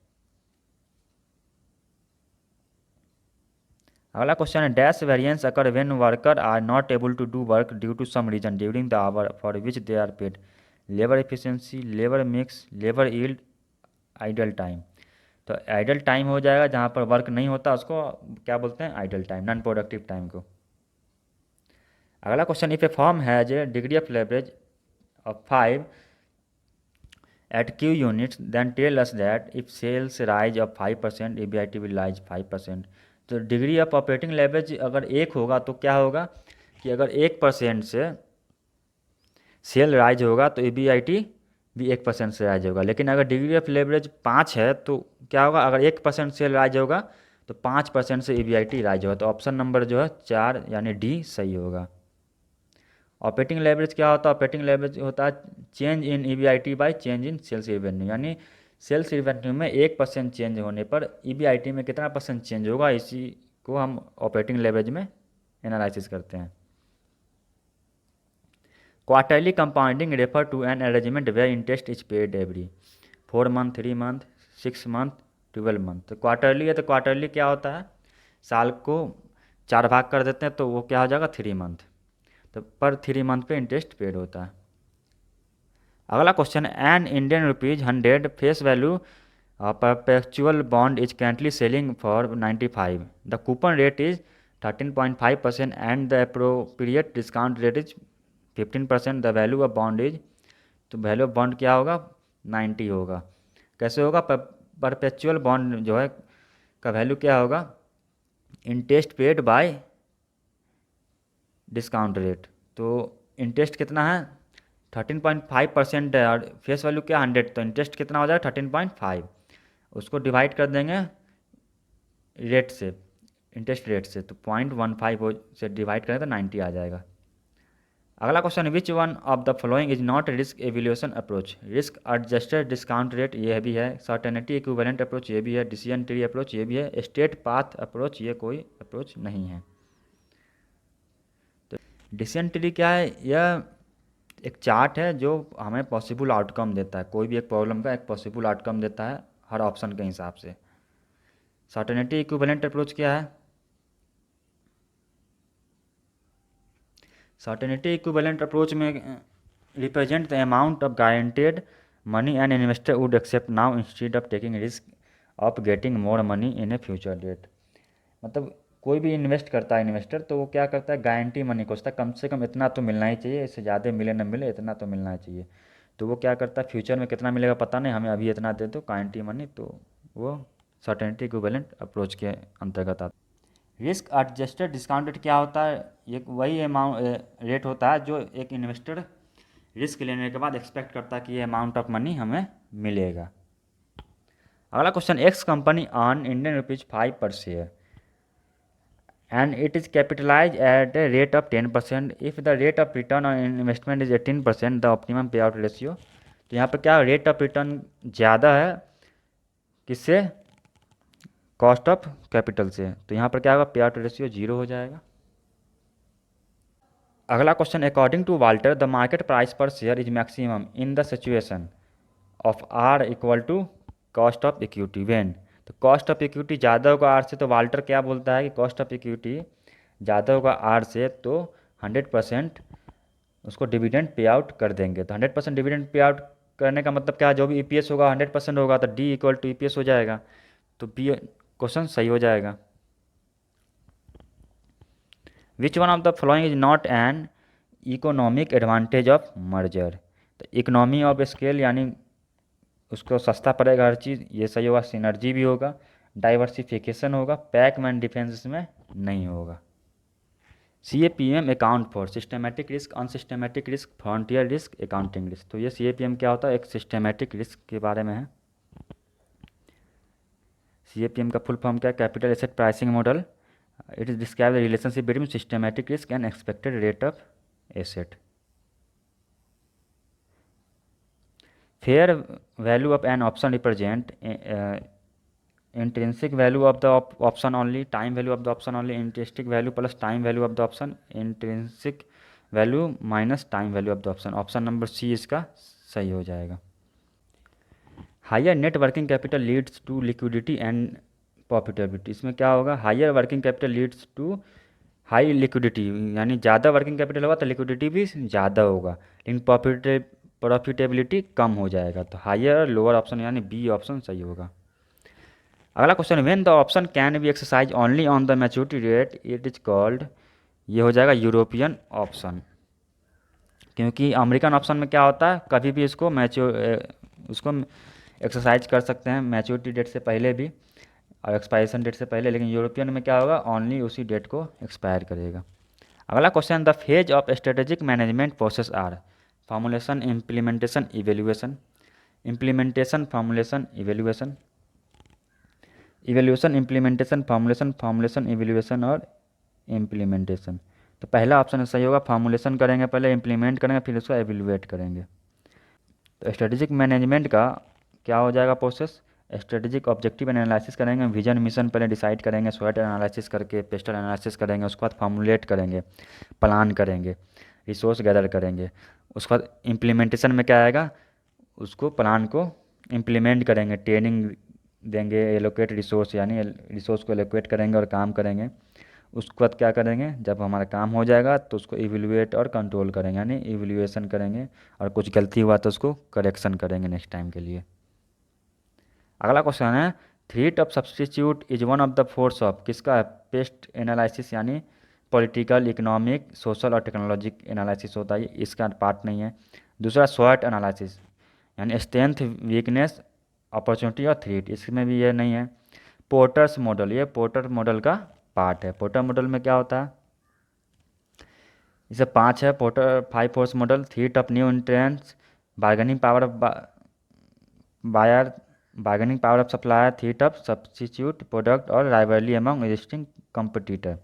Speaker 1: अगला question है dash variance occur when worker are not able to do work due to some reason during the hour for which they are paid. Labour efficiency, labour mix, labour yield, idle time. तो idle time हो जाएगा, जहाँ पर work नहीं होता उसको क्या बोलते हैं, idle time, non productive time को। अगला question, if A firm has a degree of leverage of 5 at Q units, then tell us that if sales rise of 5%, EBIT will rise 5%। तो डिग्री ऑफ ऑपरेटिंग लेवरेज अगर 1 होगा तो क्या होगा कि अगर 1% से सेल राइज होगा तो EBIT भी 1% से राइज होगा। लेकिन अगर डिग्री ऑफ लेवरेज 5 है तो क्या होगा, अगर 1% सेल राइज होगा तो 5% से EBIT राइज होगा। तो ऑप्शन नंबर जो है 4 यानी डी सही होगा। ऑपरेटिंग लेवरेज क्या होता है, ऑपरेटिंग लेवरेज होता है change in EBIT by change in sales revenue, यानी सेल्स रिवेन्यू में 1% चेंज होने पर EBIT में कितना परसेंट चेंज होगा, इसी को हम ऑपरेटिंग लेवरेज में एनालिसिस करते हैं। Quarterly compounding refer to an arrangement where interest is paid every 4 month, 3 month, 6 month, 12 month. तो क्वार्टरली है तो क्वार्टरली क्या होता है, साल को 4 भाग कर देते हैं तो वो क्या हो जाएगा 3 मंथ। तो पर 3 मंथ पे इंटरेस्ट पेड होता है। अगला question, an Indian rupees 100 face value perpetual bond is currently selling for 95। The coupon rate is 13.5% and the appropriate discount rate is 15%। The value of bond is, तो value of bond क्या होगा 90 होगा। कैसे होगा, perpetual bond जो है का value क्या होगा, interest paid by discount rate. तो इंटरेस्ट कितना है 13.5% है और फेस वैल्यू क्या 100, तो इंटरेस्ट कितना हो जाएगा 13.5, उसको डिवाइड कर देंगे रेट से, इंटरेस्ट रेट से, तो 0.15 से डिवाइड करें तो 90 आ जाएगा। अगला question, which one of the following is not risk evaluation approach. Risk adjusted discount rate ये भी है, सर्टेनिटी इक्विवेलेंट अप्रोच ये भी है, डिसीजन ट्री अप्रोच ये भी है, स्टेट पाथ अप्रोच ये कोई अप्रोच नहीं है। तो डिसीजन ट्री क्या है, यह एक चार्ट है जो हमें पॉसिबल आउटकम देता है, कोई भी एक प्रॉब्लम का एक पॉसिबल आउटकम देता है हर ऑप्शन के हिसाब से। सर्टेनिटी इक्विवेलेंट अप्रोच क्या है, सर्टेनिटी इक्विवेलेंट अप्रोच में represent the amount of guaranteed money and investor would accept now instead of taking risk of getting more money in a future date. मतलब कोई भी इन्वेस्ट करता है इन्वेस्टर, तो वो क्या करता है गारंटी मनी को सोचता है कम से कम इतना तो मिलना ही चाहिए, इससे ज़्यादा मिले न मिले इतना तो मिलना ही चाहिए। तो वो क्या करता है फ्यूचर में कितना मिलेगा पता नहीं, हमें अभी इतना दे दो गारंटी मनी, तो वो सर्टेनिटी इक्विवेलेंट अप्रोच के अंतर्गत आता है। रिस्क एडजस्टेड डिस्काउंट रेट क्या होता है, ये वही अमाउंट रेट होता है जो एक इन्वेस्टर रिस्क लेने के बाद एक्सपेक्ट करता है कि ये अमाउंट ऑफ मनी हमें मिलेगा। अगला question, x company earn Indian rupees 5 पर share and it is capitalized at a rate of 10%. If the rate of return on investment is 18%, the optimum payout ratio। तो यहाँ पर क्या रेट ऑफ रिटर्न ज़्यादा है किससे, कॉस्ट ऑफ कैपिटल से, तो यहाँ पर क्या होगा पेआउट रेशियो 0 हो जाएगा। अगला question, according to Walter the market price per share is maximum in the situation of R equal to cost of equity when. तो कॉस्ट ऑफ इक्विटी ज़्यादा होगा आर से, तो वाल्टर क्या बोलता है कि कॉस्ट ऑफ इक्विटी ज़्यादा होगा आर से तो 100% उसको डिविडेंड पे आउट कर देंगे। तो 100% डिविडेंड पे आउट करने का मतलब क्या है, जो भी EPS होगा 100% होगा तो डी इक्वल टू EPS हो जाएगा, तो बी क्वेश्चन सही हो जाएगा। विच one of the following is not an economic advantage of merger. तो इकोनॉमी ऑफ स्केल यानी उसको सस्ता पड़ेगा हर चीज़, ये सही होगा। सिनर्जी भी होगा, डाइवर्सिफिकेशन होगा, पैकमैन डिफेंस में नहीं होगा। CAPM account for systematic risk, unsystematic risk, frontier risk, accounting risk. तो ये CAPM क्या होता है, एक सिस्टमेटिक रिस्क के बारे में है। CAPM का फुल फॉर्म क्या है, capital asset pricing model. It is describe the relationship between systematic risk and expected rate of asset. Fair value of an option represent intrinsic value of the option only, time value of the option only, intrinsic value plus time value of the option, intrinsic value minus time value of the option। Option number C इसका सही हो जाएगा। Higher net working capital leads to liquidity and profitability, इसमें क्या होगा, higher working capital leads to high liquidity, यानी ज़्यादा working capital होगा तो लिक्विडिटी भी ज़्यादा होगा, लेकिन प्रॉफिटेबिलिटी कम हो जाएगा। तो हायर लोअर ऑप्शन यानी बी ऑप्शन सही होगा। अगला question, when the option can be exercise only on the maturity date it is called, ये हो जाएगा यूरोपियन ऑप्शन, क्योंकि अमेरिकन ऑप्शन में क्या होता है, कभी भी इसको उसको एक्सरसाइज कर सकते हैं मैच्योरिटी डेट से पहले भी और एक्सपायरेशन डेट से पहले, लेकिन यूरोपियन में क्या होगा, ओनली उसी डेट को एक्सपायर करेगा। अगला question, the phase of strategic management process are formulation, implementation, evaluation. Implementation, formulation, evaluation, evaluation, implementation, formulation, formulation, evaluation और इम्प्लीमेंटेशन। तो पहला ऑप्शन सही होगा, फॉर्मुलेशन करेंगे पहले, इम्प्लीमेंट करेंगे, फिर उसको एवेल्युएट करेंगे। तो स्ट्रेटेजिक मैनेजमेंट का क्या हो जाएगा प्रोसेस, स्ट्रेटेजिक ऑब्जेक्टिव एनालिसिस करेंगे, विजन मिशन पहले डिसाइड करेंगे, स्वॉट एनालिसिस करके पेस्टल एनालिसिस करेंगे, उसके बाद फॉर्मुलेट करेंगे, प्लान करेंगे, रिसोर्स गैदर करेंगे, उसके बाद इम्प्लीमेंटेशन में क्या आएगा, उसको प्लान को इम्प्लीमेंट करेंगे, ट्रेनिंग देंगे, एलोकेट रिसोर्स यानी रिसोर्स को एलोकेट करेंगे और काम करेंगे। उसके बाद क्या करेंगे, जब हमारा काम हो जाएगा तो उसको इवेल्युएट और कंट्रोल करेंगे, यानी इवेल्युएशन करेंगे, और कुछ गलती हुआ तो उसको करेक्शन करेंगे नेक्स्ट टाइम के लिए। अगला क्वेश्चन है, threat of substitute is one of the force of, किसका है, पेस्ट एनालिसिस यानी पॉलिटिकल, इकोनॉमिक, सोशल और टेक्नोलॉजिक एनालिसिस होता है, इसका पार्ट नहीं है। दूसरा स्वॉट एनालिसिस यानी स्ट्रेंथ, वीकनेस, अपॉर्चुनिटी और थ्रेट, इसमें भी ये नहीं है। पोर्टर्स मॉडल, ये पोर्टर मॉडल का पार्ट है। पोर्टर मॉडल में क्या होता है, इसे 5 है, Porter 5 force model, threat of new entrants, bargaining power of buyer, bargaining power of supplier, threat of substitute product और राइवलरी अमंग एग्जिस्टिंग कंपटीटर।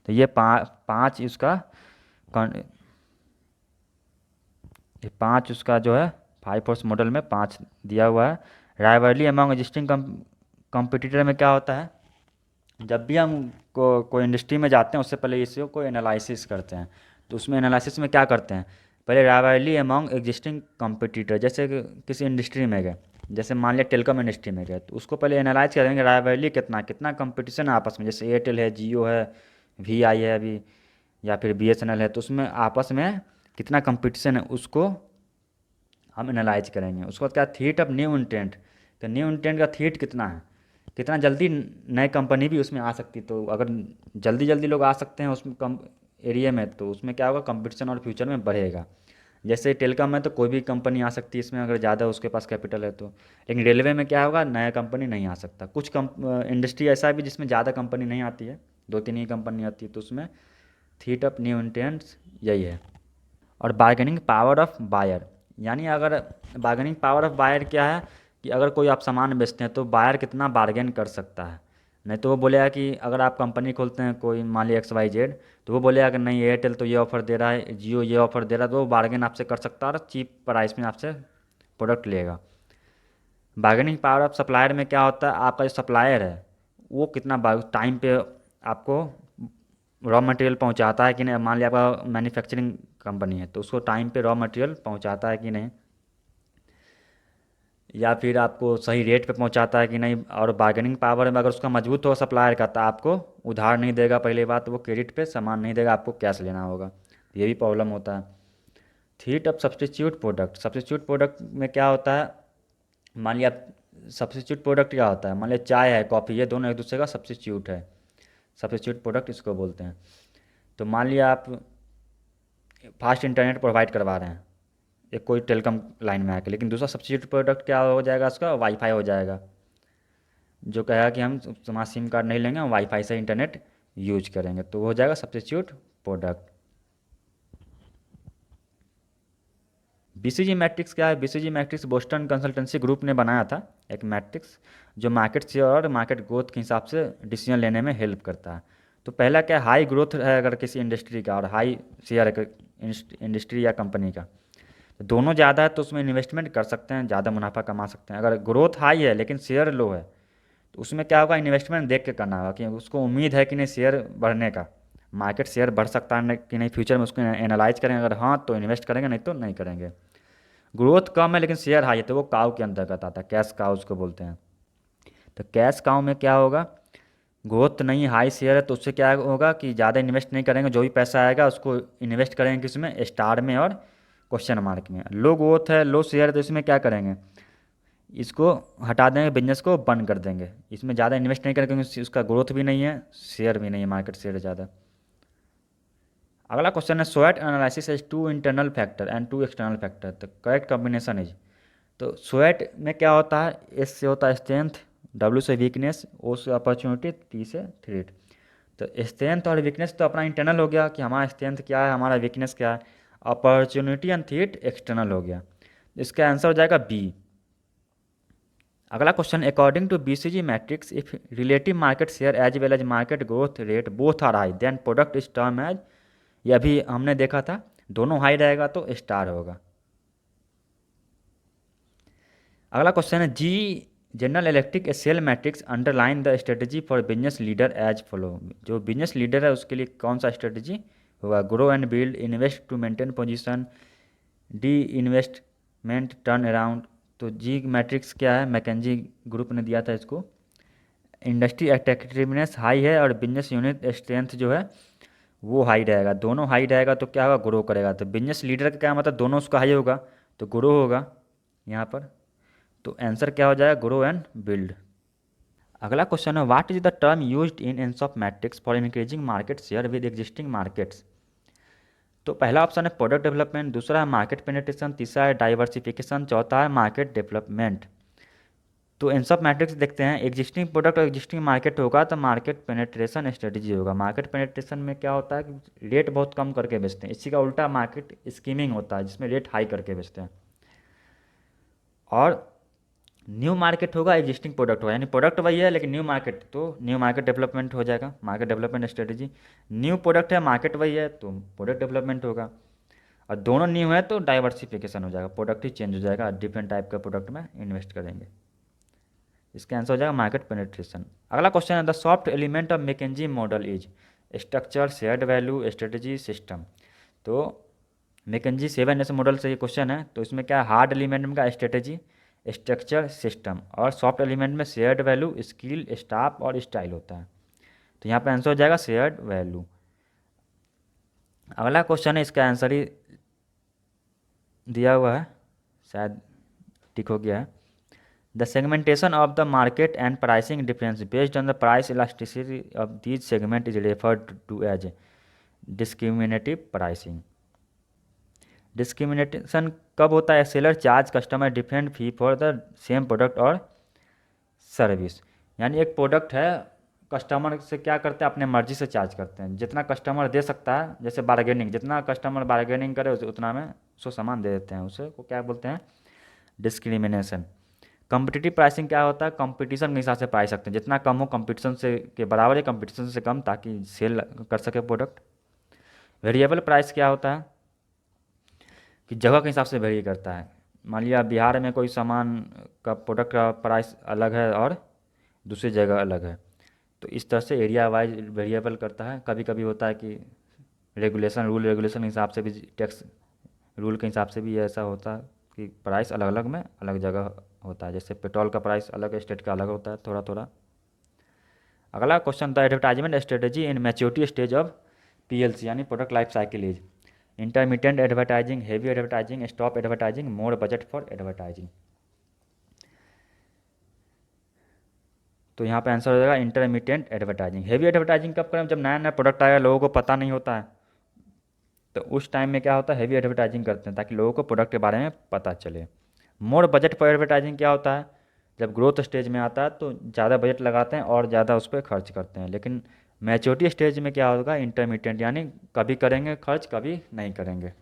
Speaker 1: तो ये पाँच इसका ये 5 उसका जो है 5 फोर्स मॉडल में 5 दिया हुआ है। राइवलरी अमंग एग्जिस्टिंग कंपटीटर में क्या होता है, जब भी हम कोई इंडस्ट्री में जाते हैं उससे पहले इसे को एनालिसिस करते हैं। तो उसमें एनालिसिस में क्या करते हैं, पहले राइवलरी अमंग एग्जिस्टिंग कंपटीटर, जैसे किसी इंडस्ट्री में गए, जैसे मान लिया टेलीकॉम इंडस्ट्री में गए, तो उसको पहले एनालाइज करेंगे राइवलरी कितना कितना कंपटीशन है आपस में, जैसे एयरटेल है, जियो है, वी आई है अभी, या फिर बी एस एन एल है, तो उसमें आपस में कितना कंपटीशन है उसको हम एनालाइज करेंगे। उसके बाद क्या, थ्रेट ऑफ न्यू इंटेंट, तो न्यू इंटेंट का थ्रेट कितना है, कितना जल्दी नई कंपनी भी उसमें आ सकती, तो अगर जल्दी जल्दी लोग आ सकते हैं उसमें कम एरिया में, तो उसमें क्या होगा, कंपटीशन और फ्यूचर में बढ़ेगा। जैसे टेलीकॉम में तो कोई भी कंपनी आ सकती है इसमें, अगर ज़्यादा उसके पास कैपिटल है तो, लेकिन रेलवे में क्या होगा, नया कंपनी नहीं आ सकता। कुछ इंडस्ट्री ऐसा भी जिसमें ज़्यादा कंपनी नहीं आती है, 2-3 ही कंपनी आती है, तो उसमें थ्रेट ऑफ न्यू इंटेंट्स यही है। और बार्गेनिंग पावर ऑफ बायर, यानी अगर बार्गेनिंग पावर ऑफ बायर क्या है, कि अगर कोई आप सामान बेचते हैं तो बायर कितना बार्गेन कर सकता है। नहीं तो वो बोलेगा कि अगर आप कंपनी खोलते हैं कोई मान लीजिए XYZ, तो वो बोलेगा कि नहीं एयरटेल तो ये ऑफ़र दे रहा है, जियो ये ऑफ़र दे रहा है, तो वो बार्गेन आपसे कर सकता है और चीप प्राइस में आपसे प्रोडक्ट लेगा। बार्गेनिंग पावर ऑफ सप्लायर में क्या होता है, आपका जो सप्लायर है वो कितना टाइम पे आपको रॉ मटेरियल पहुंचाता है कि नहीं, मान लिया आपका मैन्युफैक्चरिंग कंपनी है तो उसको टाइम पे रॉ मटेरियल पहुंचाता है कि नहीं, या फिर आपको सही रेट पे पहुंचाता है कि नहीं। और बार्गेनिंग पावर में अगर उसका मजबूत हो सप्लायर का, तो आपको उधार नहीं देगा, पहली बात वो क्रेडिट पे सामान नहीं देगा, आपको कैश लेना होगा, ये भी प्रॉब्लम होता है। Threat of substitute product, substitute product में क्या होता है, मान लिया सब्स्टिट्यूट प्रोडक्ट क्या होता है, मान लिया चाय है, कॉफ़ी, ये दोनों एक दूसरे का सब्स्टिट्यूट है, सब्स्टिट्यूट प्रोडक्ट इसको बोलते हैं। तो मान लिया आप फास्ट इंटरनेट प्रोवाइड करवा रहे हैं एक कोई टेलीकॉम लाइन में आके, लेकिन दूसरा सब्सिट्यूट प्रोडक्ट क्या हो जाएगा, उसका वाईफाई हो जाएगा, जो कहेगा कि हम तुम्हारा सिम कार्ड नहीं लेंगे, हम वाईफाई से इंटरनेट यूज करेंगे, तो वो हो जाएगा सब्सिट्यूट प्रोडक्ट। BCG मैट्रिक्स क्या है, BCG matrix Boston consultancy group ने बनाया था एक मैट्रिक्स, जो मार्केट शेयर और मार्केट ग्रोथ के हिसाब से डिसीजन लेने में हेल्प करता है। तो पहला क्या, हाई ग्रोथ है अगर किसी इंडस्ट्री का, और हाई शेयर है इंडस्ट्री या कंपनी का, तो दोनों ज़्यादा है तो उसमें इन्वेस्टमेंट कर सकते हैं, ज़्यादा मुनाफा कमा सकते हैं। अगर ग्रोथ हाई है लेकिन शेयर लो है, तो उसमें क्या होगा, इन्वेस्टमेंट देख के करना होगा कि उसको उम्मीद है कि नहीं शेयर बढ़ने का, मार्केट शेयर बढ़ सकता है कि नहीं फ्यूचर में, उसको एनालाइज करेंगे, अगर हाँ तो इन्वेस्ट करेंगे, नहीं तो नहीं करेंगे। ग्रोथ कम है लेकिन शेयर हाई है, तो वो काउ के अंतर्गत आता है, कैश काउ उसको बोलते हैं। तो कैश काउ में क्या होगा, ग्रोथ नहीं हाई शेयर है तो उससे क्या होगा कि ज़्यादा इन्वेस्ट नहीं करेंगे, जो भी पैसा आएगा उसको इन्वेस्ट करेंगे किसमें, स्टार में और क्वेश्चन मार्क में। लो ग्रोथ है, लो शेयर है, तो इसमें क्या करेंगे, इसको हटा देंगे, बिजनेस को बंद कर देंगे। इसमें ज़्यादा इन्वेस्ट नहीं करेंगे क्योंकि उसका ग्रोथ भी नहीं है, शेयर भी नहीं है, मार्केट शेयर ज़्यादा। अगला क्वेश्चन है SWOT analysis is two internal factor and two external factor, the correct combination is. तो SWOT में क्या होता है, एस से होता है स्ट्रेंथ, डब्ल्यू से वीकनेस, ओ से अपॉर्चुनिटी, टी से थ्रेट। तो स्ट्रेंथ और वीकनेस तो अपना इंटरनल हो गया कि हमारा स्ट्रेंथ क्या है, हमारा वीकनेस क्या है। अपॉर्चुनिटी एंड थ्रेट एक्सटर्नल हो गया। इसका आंसर हो जाएगा बी। अगला question, according to BCG matrix if relative market share as well as market growth rate both are high then product is term as. ये अभी हमने देखा था, दोनों हाई रहेगा तो स्टार होगा। अगला क्वेश्चन है G General Electric cell matrix underline the strategy for business leader as follow. जो बिजनेस लीडर है उसके लिए कौन सा स्ट्रेटजी होगा, grow and build, invest to maintain position, disinvestment turn around. तो जी मैट्रिक्स क्या है, मैकेंजी ग्रुप ने दिया था इसको। इंडस्ट्री अट्रैक्टिवनेस हाई है और बिजनेस यूनिट स्ट्रेंथ जो है वो हाई रहेगा, दोनों हाई रहेगा तो क्या होगा, ग्रो करेगा। तो बिजनेस लीडर का क्या मतलब, दोनों उसका हाई होगा तो ग्रो होगा यहाँ पर। तो आंसर क्या हो जाएगा, ग्रो एंड बिल्ड। अगला क्वेश्चन है what is the term used in ENSOP matrix for increasing market share with existing markets. तो पहला ऑप्शन है प्रोडक्ट डेवलपमेंट, दूसरा है मार्केट पेनिट्रेशन, तीसरा है डाइवर्सिफिकेशन, चौथा है मार्केट डेवलपमेंट। तो ENSOP मैट्रिक्स देखते हैं, एग्जिस्टिंग प्रोडक्ट और एग्जिस्टिंग मार्केट होगा तो मार्केट पेनिट्रेशन स्ट्रेटजी होगा। मार्केट पेनिट्रेशन में क्या होता है कि रेट बहुत कम करके बेचते हैं, इसी का उल्टा मार्केट स्कीमिंग होता है जिसमें रेट हाई करके बेचते हैं। और न्यू मार्केट होगा, एग्जिस्टिंग प्रोडक्ट होगा, यानी प्रोडक्ट वही है लेकिन न्यू मार्केट, तो न्यू मार्केट डेवलपमेंट हो जाएगा, market development strategy. New product है, मार्केट वही है तो प्रोडक्ट डेवलपमेंट होगा। और दोनों न्यू है तो डाइवर्सिफिकेशन हो जाएगा, प्रोडक्ट ही चेंज हो जाएगा, डिफरेंट टाइप का प्रोडक्ट में इन्वेस्ट करेंगे। इसका आंसर हो जाएगा मार्केट पेनिट्रेशन। अगला क्वेश्चन है the soft element of McKinsey model is structure, shared value, strategy, system. तो मैकेंजी 7 ऐसे मॉडल से ये क्वेश्चन है, तो इसमें क्या हार्ड एलिमेंट का स्ट्रेटजी, स्ट्रक्चर, सिस्टम, और सॉफ्ट एलिमेंट में शेयर्ड वैल्यू, स्किल, स्टाफ और स्टाइल होता है। तो यहाँ पे आंसर हो जाएगा शेयर्ड वैल्यू। अगला क्वेश्चन है, इसका आंसर ही दिया हुआ है, शायद टिक हो गया है। The segmentation of the market and pricing difference based on the price elasticity of these segment is referred to as discriminative pricing. Discrimination कब होता है, seller charge customer different fee for the same product और service. यानी एक product है, customer से क्या करते हैं, अपने मर्जी से चार्ज करते हैं, जितना कस्टमर दे सकता है, जैसे बार्गेनिंग, जितना कस्टमर बार्गेनिंग करे उतना में उसको सामान दे देते हैं, उसे को क्या बोलते हैं, डिस्क्रिमिनेशन। कॉम्पिटिटिव प्राइसिंग क्या होता है, कंपटीशन के हिसाब से प्राइस सकते हैं, जितना कम हो कंपटीशन से के बराबर है, कंपटीशन से कम, ताकि सेल कर सके प्रोडक्ट। वेरिएबल प्राइस क्या होता है कि जगह के हिसाब से वेरी करता है। मान लिया बिहार में कोई सामान का प्रोडक्ट का प्राइस अलग है और दूसरी जगह अलग है, तो इस तरह से एरिया वाइज वेरिएबल करता है। कभी कभी होता है कि रेगुलेशन, रूल रेगुलेशन के हिसाब से भी, टैक्स रूल के हिसाब से भी ऐसा होता है कि प्राइस अलग अलग में अलग जगह होता है। जैसे पेट्रोल का प्राइस अलग स्टेट का अलग होता है थोड़ा थोड़ा। अगला question, the advertisement strategy in maturity stage of PLC यानी product life cycle is intermediate advertising, heavy advertising, stop advertising, more budget for advertising. तो यहाँ पे आंसर हो जाएगा इंटरमीडिएट एडवर्टाइजिंग। हेवी एडवर्टाइजिंग कब करें, जब नया नया प्रोडक्ट आएगा, लोगों को पता नहीं होता है, तो उस टाइम में क्या होता है, हेवी एडवर्टाइजिंग करते हैं ताकि लोगों को प्रोडक्ट के बारे में पता चले। मोर बजट फॉर एडवर्टाइजिंग क्या होता है, जब ग्रोथ स्टेज में आता है तो ज़्यादा बजट लगाते हैं और ज़्यादा उस पर खर्च करते हैं। लेकिन मैच्योरिटी स्टेज में क्या होगा, इंटरमीडिएट, यानी कभी करेंगे खर्च, कभी नहीं करेंगे,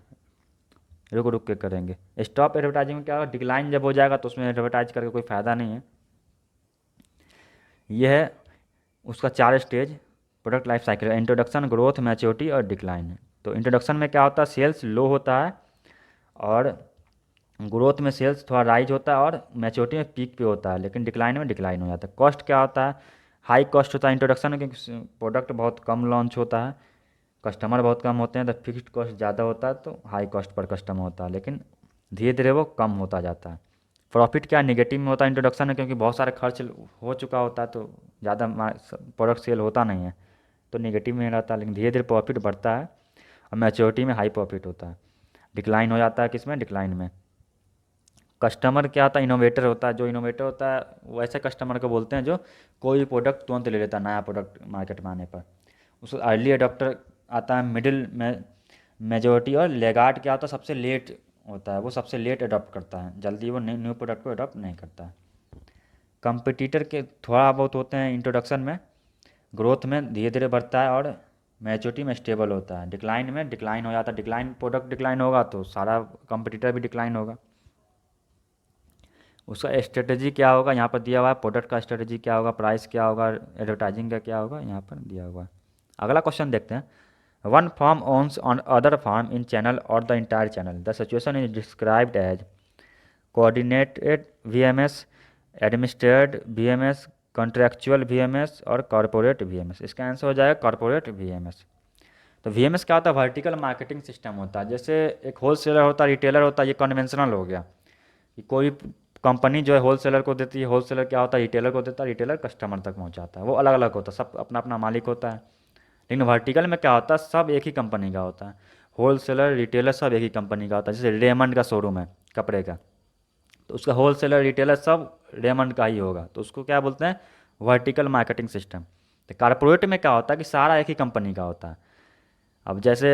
Speaker 1: रुक रुक के करेंगे। स्टॉप एडवर्टाइजिंग में क्या होगा, डिक्लाइन जब हो जाएगा तो उसमें एडवर्टाइज करके कोई फ़ायदा नहीं है। यह है उसका 4 stage product life cycle, introduction, growth, maturity और डिक्लाइन। तो इंट्रोडक्शन में क्या होता है, सेल्स लो होता है, और ग्रोथ में सेल्स थोड़ा राइज होता है, और मैच्योरिटी में पीक पे होता है, लेकिन डिक्लाइन में डिक्लाइन हो जाता है। कॉस्ट क्या होता है, हाई कॉस्ट होता है इंट्रोडक्शन में, क्योंकि प्रोडक्ट बहुत कम लॉन्च होता है, कस्टमर बहुत कम होते हैं, तो फिक्स्ड कॉस्ट ज़्यादा होता है, तो हाई कॉस्ट पर कस्टमर होता है, लेकिन धीरे धीरे वो कम होता जाता है। प्रॉफिट क्या नेगेटिव में होता है इंट्रोडक्शन में, क्योंकि बहुत सारे खर्च हो चुका होता है तो ज़्यादा प्रोडक्ट सेल होता नहीं है, तो नेगेटिव में रहता है। लेकिन धीरे धीरे प्रॉफिट बढ़ता है और मैच्योरिटी में हाई प्रॉफिट होता है। डिक्लाइन हो जाता है किसमें, डिक्लाइन में। कस्टमर क्या होता है, इनोवेटर होता है। जो इनोवेटर होता है वो ऐसे कस्टमर को बोलते हैं जो कोई भी प्रोडक्ट तुरंत ले लेता है नया प्रोडक्ट मार्केट में आने पर। उसको अर्ली अडॉप्टर आता है, मिडिल में मेजोरिटी, और लेगार्ड क्या होता है, सबसे लेट होता है। वो सबसे लेट अडॉप्ट करता है, जल्दी वो न्यू प्रोडक्ट को अडॉप्ट नहीं करता है। कंपटीटर के थोड़ा बहुत होते हैं इंट्रोडक्शन में, ग्रोथ में धीरे धीरे बढ़ता है, और मैच्योरिटी में स्टेबल होता है। डिक्लाइन में डिक्लाइन हो जाता है। डिक्लाइन प्रोडक्ट डिक्लाइन होगा तो सारा कंपटीटर भी डिक्लाइन होगा। उसका स्ट्रेटजी क्या होगा यहाँ पर दिया हुआ है, प्रोडक्ट का स्ट्रेटजी क्या होगा, प्राइस क्या होगा, एडवर्टाइजिंग का क्या होगा, यहाँ पर दिया हुआ है। अगला क्वेश्चन देखते हैं। One form owns another form in channel or the entire channel, the situation is described as coordinated VMS, administered VMS, contractual VMS और कॉर्पोरेट वीएमएस। इसका आंसर हो जाएगा कॉर्पोरेट वीएमएस। तो वीएमएस क्या होता है, वर्टिकल मार्केटिंग सिस्टम होता है। जैसे एक होलसेलर होता है, रिटेलर होता है, ये कन्वेंशनल हो गया कि कोई कंपनी जो है होलसेलर को देती है, होलसेलर क्या होता है, रिटेलर को देता है, रिटेलर कस्टमर तक पहुंचाता है। वो अलग अलग होता है, सब अपना अपना मालिक होता है। लेकिन वर्टिकल में क्या होता है, सब एक ही कंपनी का होता है। होलसेलर रिटेलर सब एक ही कंपनी का होता है। जैसे रेमंड का शोरूम है कपड़े का, तो उसका होलसेलर रिटेलर सब रेमंड का ही होगा, तो उसको क्या बोलते हैं, वर्टिकल मार्केटिंग सिस्टम। तो कारपोरेट में क्या होता है कि सारा एक ही कंपनी का होता है। अब जैसे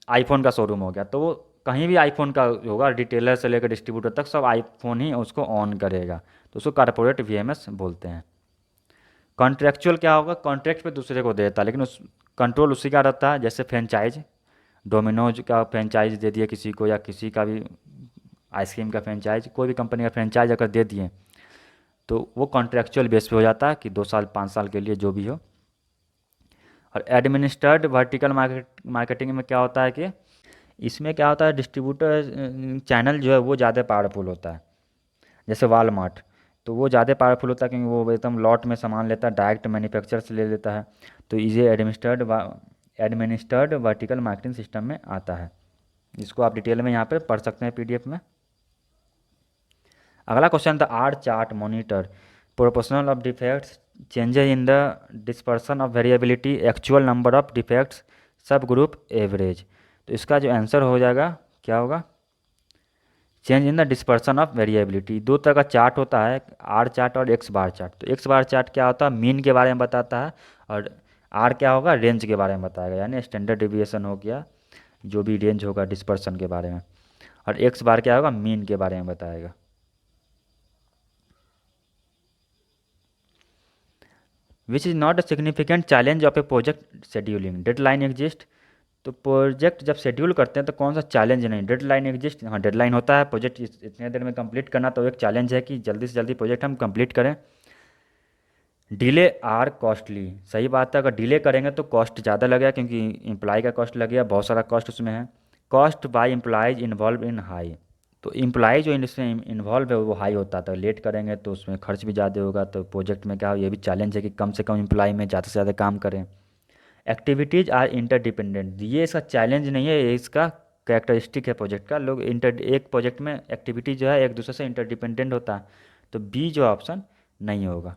Speaker 1: आईफोन का शोरूम हो गया, तो वो कहीं भी आईफोन का होगा, रिटेलर से लेकर डिस्ट्रीब्यूटर तक सब आईफोन ही उसको ऑन करेगा, तो उसको कारपोरेट वीएमएस बोलते हैं। कॉन्ट्रेक्चुअल क्या होगा, कॉन्ट्रैक्ट पे दूसरे को देता है, लेकिन उस कंट्रोल उसी का रहता है। जैसे फ्रेंचाइज, डोमिनोज का फ्रेंचाइज दे दिया किसी को, या किसी का भी आइसक्रीम का फ्रेंचाइज, कोई भी कंपनी का फ्रेंचाइज अगर दे दिए तो वो कॉन्ट्रेक्चुअल बेस पे हो जाता है कि 2 साल 5 साल के लिए जो भी हो। और एडमिनिस्ट्रेड वर्टिकल मार्केटिंग में क्या होता है कि इसमें क्या होता है, डिस्ट्रीब्यूटर चैनल जो है वो ज़्यादा पावरफुल होता है। जैसे वालमार्ट, तो वो ज़्यादा पावरफुल होता है क्योंकि वो एकदम लॉट में सामान लेता है, डायरेक्ट मैन्युफैक्चर से ले लेता है। तो इसे एडमिनिस्ट्रेड वर्टिकल मार्केटिंग सिस्टम में आता है। इसको आप डिटेल में यहाँ पे पढ़ सकते हैं पीडीएफ में। अगला क्वेश्चन था, R chart monitor proportional of defects changes in the dispersion of variability actual number of defects subgroup average. तो इसका जो आंसर हो जाएगा क्या होगा, change in the dispersion of variability. दो तरह का चार्ट होता है, आर चार्ट और एक्स बार चार्ट। तो एक्स बार चार्ट क्या होता है, मीन के बारे में बताता है, और आर क्या होगा, रेंज के बारे में बताएगा, यानी स्टैंडर्ड डिविएशन हो गया, जो भी रेंज होगा डिस्पर्सन के बारे में। और एक्स बार क्या होगा, मीन के बारे में बताएगा। Which is not a significant challenge of a project scheduling, deadline exist. तो प्रोजेक्ट जब शेड्यूल करते हैं तो कौन सा चैलेंज नहीं, डेडलाइन एग्जिस्ट। हाँ, डेडलाइन होता है, प्रोजेक्ट इतने देर में कंप्लीट करना, तो एक चैलेंज है कि जल्दी से जल्दी प्रोजेक्ट हम कंप्लीट करें। डिले आर कॉस्टली, सही बात है, अगर डिले करेंगे तो कॉस्ट ज़्यादा लगेगा, क्योंकि एम्प्लॉय का कॉस्ट लगेगा, बहुत सारा कॉस्ट उसमें है। Cost by employees involve in high, तो एम्प्लॉय जो इसमें इन्वॉल्व है वो हाई होता है, तो लेट करेंगे तो उसमें खर्च भी ज़्यादा होगा। तो प्रोजेक्ट में क्या हो, ये भी चैलेंज है कि कम से कम एम्प्लॉय में ज़्यादा से ज़्यादा काम करें। एक्टिविटीज़ आर इंटरडिपेंडेंट, ये इसका चैलेंज नहीं है, ये इसका कैरेक्टरिस्टिक है प्रोजेक्ट का। लोग इंटर एक प्रोजेक्ट में एक्टिविटी जो है एक दूसरे से इंटरडिपेंडेंट होता है, तो बी जो ऑप्शन नहीं होगा।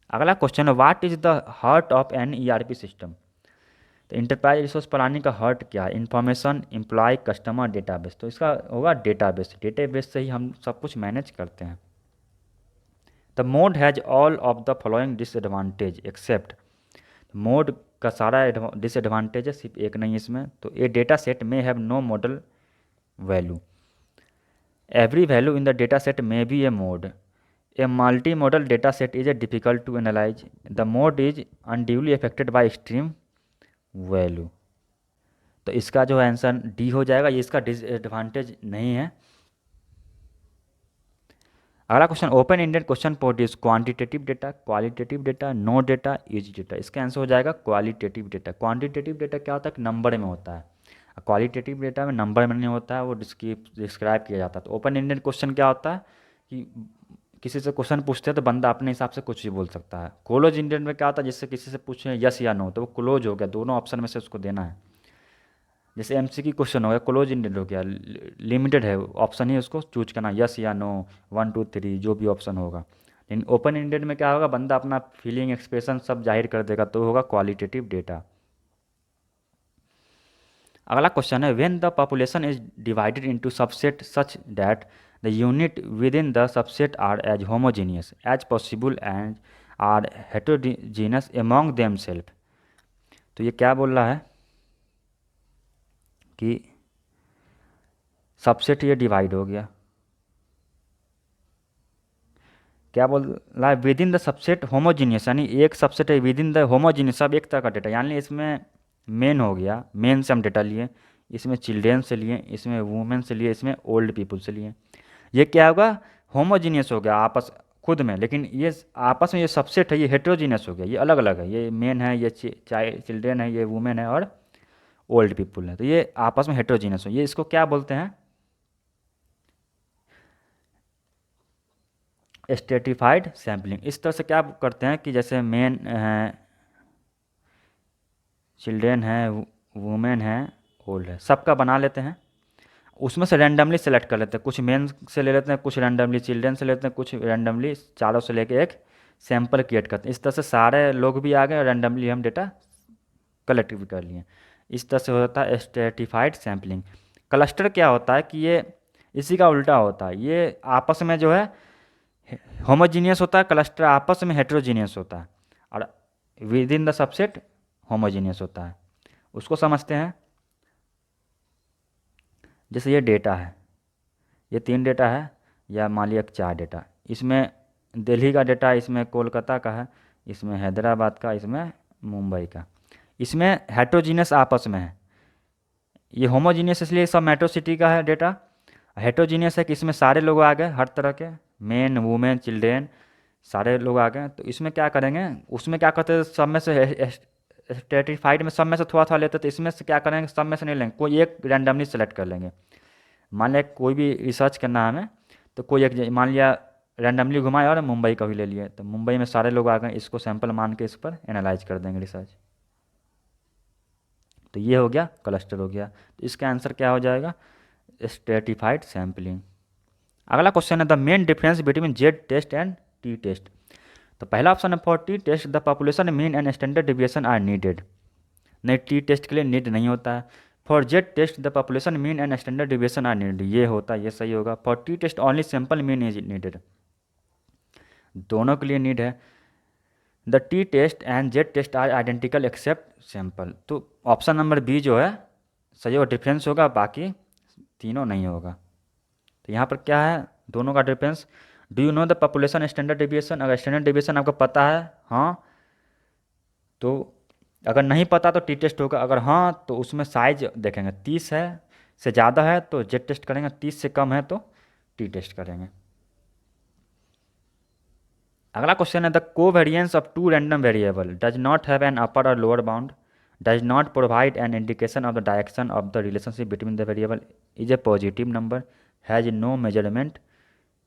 Speaker 1: अगला क्वेश्चन है, what is the heart of an ERP system. तो इंटरप्राइज रिसोर्स प्लानिंग का हार्ट क्या है, इन्फॉर्मेशन, एम्प्लॉय, कस्टमर, डेटाबेस। तो इसका होगा डेटाबेस, डेटाबेस से ही हम सब कुछ मैनेज करते हैं। The mode has all of the following disadvantage except, mode का सारा डिसएडवांटेज है, सिर्फ एक नहीं इसमें। तो a data set may have no modal value, every value in the data set may be a mode, a multi modal data set is a difficult to analyse, the mode is unduly affected by extreme value. तो इसका जो answer D हो जाएगा, ये इसका disadvantage नहीं है। अगला question, open ended question produce quantitative data, qualitative data, no data, use data. इसका आंसर हो जाएगा क्वालिटेटिव डेटा। क्वांटिटेटिव डेटा क्या होता है कि नंबर में होता है, क्वालिटेटिव डेटा में नंबर में नहीं होता है, वो डिस्क्राइब किया जाता है। तो ओपन एंडेड क्वेश्चन क्या होता है कि किसी से क्वेश्चन पूछते हैं तो बंदा अपने हिसाब से कुछ भी बोल सकता है। क्लोज एंडेड में क्या होता है, जिससे किसी से पूछे यस या नो, तो वो क्लोज हो गया, दोनों ऑप्शन में से उसको देना है। जैसे एमसीक्यू क्वेश्चन हो गया, क्लोज इंडेड हो गया, लिमिटेड है ऑप्शन ही, उसको चूज करना यस या नो, 1 2 3 जो भी ऑप्शन होगा। लेकिन ओपन इंडेड में क्या होगा, बंदा अपना फीलिंग एक्सप्रेशन सब जाहिर कर देगा, तो होगा क्वालिटेटिव डेटा। अगला क्वेश्चन है, when the population is divided into subset such that the unit within the subset are as homogeneous as possible and are heterogeneous among them self. तो ये क्या बोल रहा है कि सबसेट ये डिवाइड हो गया, क्या बोल रहा है, with in the subset homogeneous, यानी एक सबसेट है विद इन द होमोजीनियस, सब एक तरह का डेटा, यानी इसमें मेन हो गया, मेन से हम डेटा लिए, इसमें चिल्ड्रेन से लिए, इसमें वुमेन से लिए, इसमें ओल्ड पीपल से लिए। ये क्या होगा, होमोजीनियस हो गया आपस खुद में, लेकिन ये आपस में ये सबसेट है ये हेट्रोजीनियस हो गया, ये अलग अलग है, ये मेन है, ये चिल्ड्रेन है, ये वुमेन है और ओल्ड पीपल है, तो ये आपस में हेट्रोजीनियस हो, ये इसको क्या बोलते हैं, स्ट्रेटिफाइड सैम्पलिंग। इस तरह से क्या करते हैं कि जैसे मेन है, चिल्ड्रेन है, वुमेन है, ओल्ड है, सबका बना लेते हैं, उसमें से रैंडमली सेलेक्ट कर लेते हैं, कुछ मेन से ले लेते हैं, कुछ रैंडमली चिल्ड्रेन से लेते हैं, कुछ रैंडमली चारों से लेके एक सैंपल क्रिएट करते हैं। इस तरह से सारे लोग भी आ गए और रैंडमली हम डेटा कलेक्ट भी कर लिए। इस तरह से होता है स्ट्रेटिफाइड सैम्पलिंग। क्लस्टर क्या होता है कि ये इसी का उल्टा होता है, ये आपस में जो है होमोजीनियस होता है, क्लस्टर आपस में हेट्रोजीनियस होता है, और with in the subset homogeneous होता है। उसको समझते हैं, जैसे ये डेटा है, ये 3 डेटा है, या मान लिया 4 डेटा, इसमें दिल्ली का डेटा, इसमें कोलकाता का है, इसमें हैदराबाद का, इसमें मुंबई का, इसमें हेट्रोजीनियस आपस में है। ये होमोजीनियस इसलिए सब मेट्रो सिटी का है डेटा, हेट्रोजीनियस है कि इसमें सारे लोग आ गए, हर तरह के मेन वुमेन चिल्ड्रेन सारे लोग आ गए, तो इसमें क्या करेंगे, उसमें क्या करते हैं, सब में से स्ट्रेटिफाइड में सब में से थोड़ा थोड़ा लेते, तो इसमें से क्या करेंगे, सब में से नहीं लेंगे, कोई एक रैंडमली सेलेक्ट कर लेंगे। मान लिया कोई भी रिसर्च करना है हमें, तो कोई एक मान लिया रैंडमली घुमाए और मुंबई का भी ले लिए, तो मुंबई में सारे लोग आ गए, इसको सैंपल मान के इस पर एनालाइज कर देंगे रिसर्च। तो ये हो गया, क्लस्टर हो गया, तो इसका आंसर क्या हो जाएगा, स्ट्रेटिफाइड सैम्पलिंग। अगला क्वेश्चन है, the main difference between Z test and T test. तो पहला ऑप्शन है, for T test the population mean and standard deviation are needed. नहीं, टी टेस्ट के लिए नीड नहीं होता है। For Z test the population mean and standard deviation are needed, ये होता है, ये सही होगा। For T test only sample mean is needed, दोनों के लिए नीड है। The T test and Z test are identical except sample, तो ऑप्शन नंबर बी जो है सही होगा, डिफरेंस होगा, बाकी तीनों नहीं होगा। तो यहाँ पर क्या है, दोनों का difference. Do you know the population standard deviation, अगर स्टैंडर्ड डिविएशन आपको पता है हाँ, तो अगर नहीं पता तो टी टेस्ट होगा, अगर हाँ तो उसमें साइज देखेंगे, 30 है से ज़्यादा है तो जेड टेस्ट करेंगे, 30 से कम है तो टी टेस्ट करेंगे। अगला क्वेश्चन है, the covariance of two random variable does not have an upper or lower bound, does not provide an indication of the direction of the relationship between the variable, is a positive number, has no measurement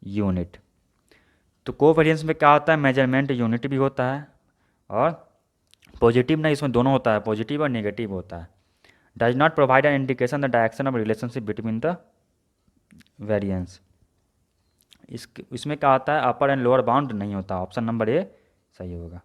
Speaker 1: unit. तो covariance में क्या होता है, measurement unit भी होता है और positive नहीं, इसमें दोनों होता है, पॉजिटिव और नेगेटिव होता है। Does not provide an indication the direction of relationship between the variance, इसमें क्या होता है, अपर एंड लोअर बाउंड नहीं होता, ऑप्शन नंबर ए सही होगा।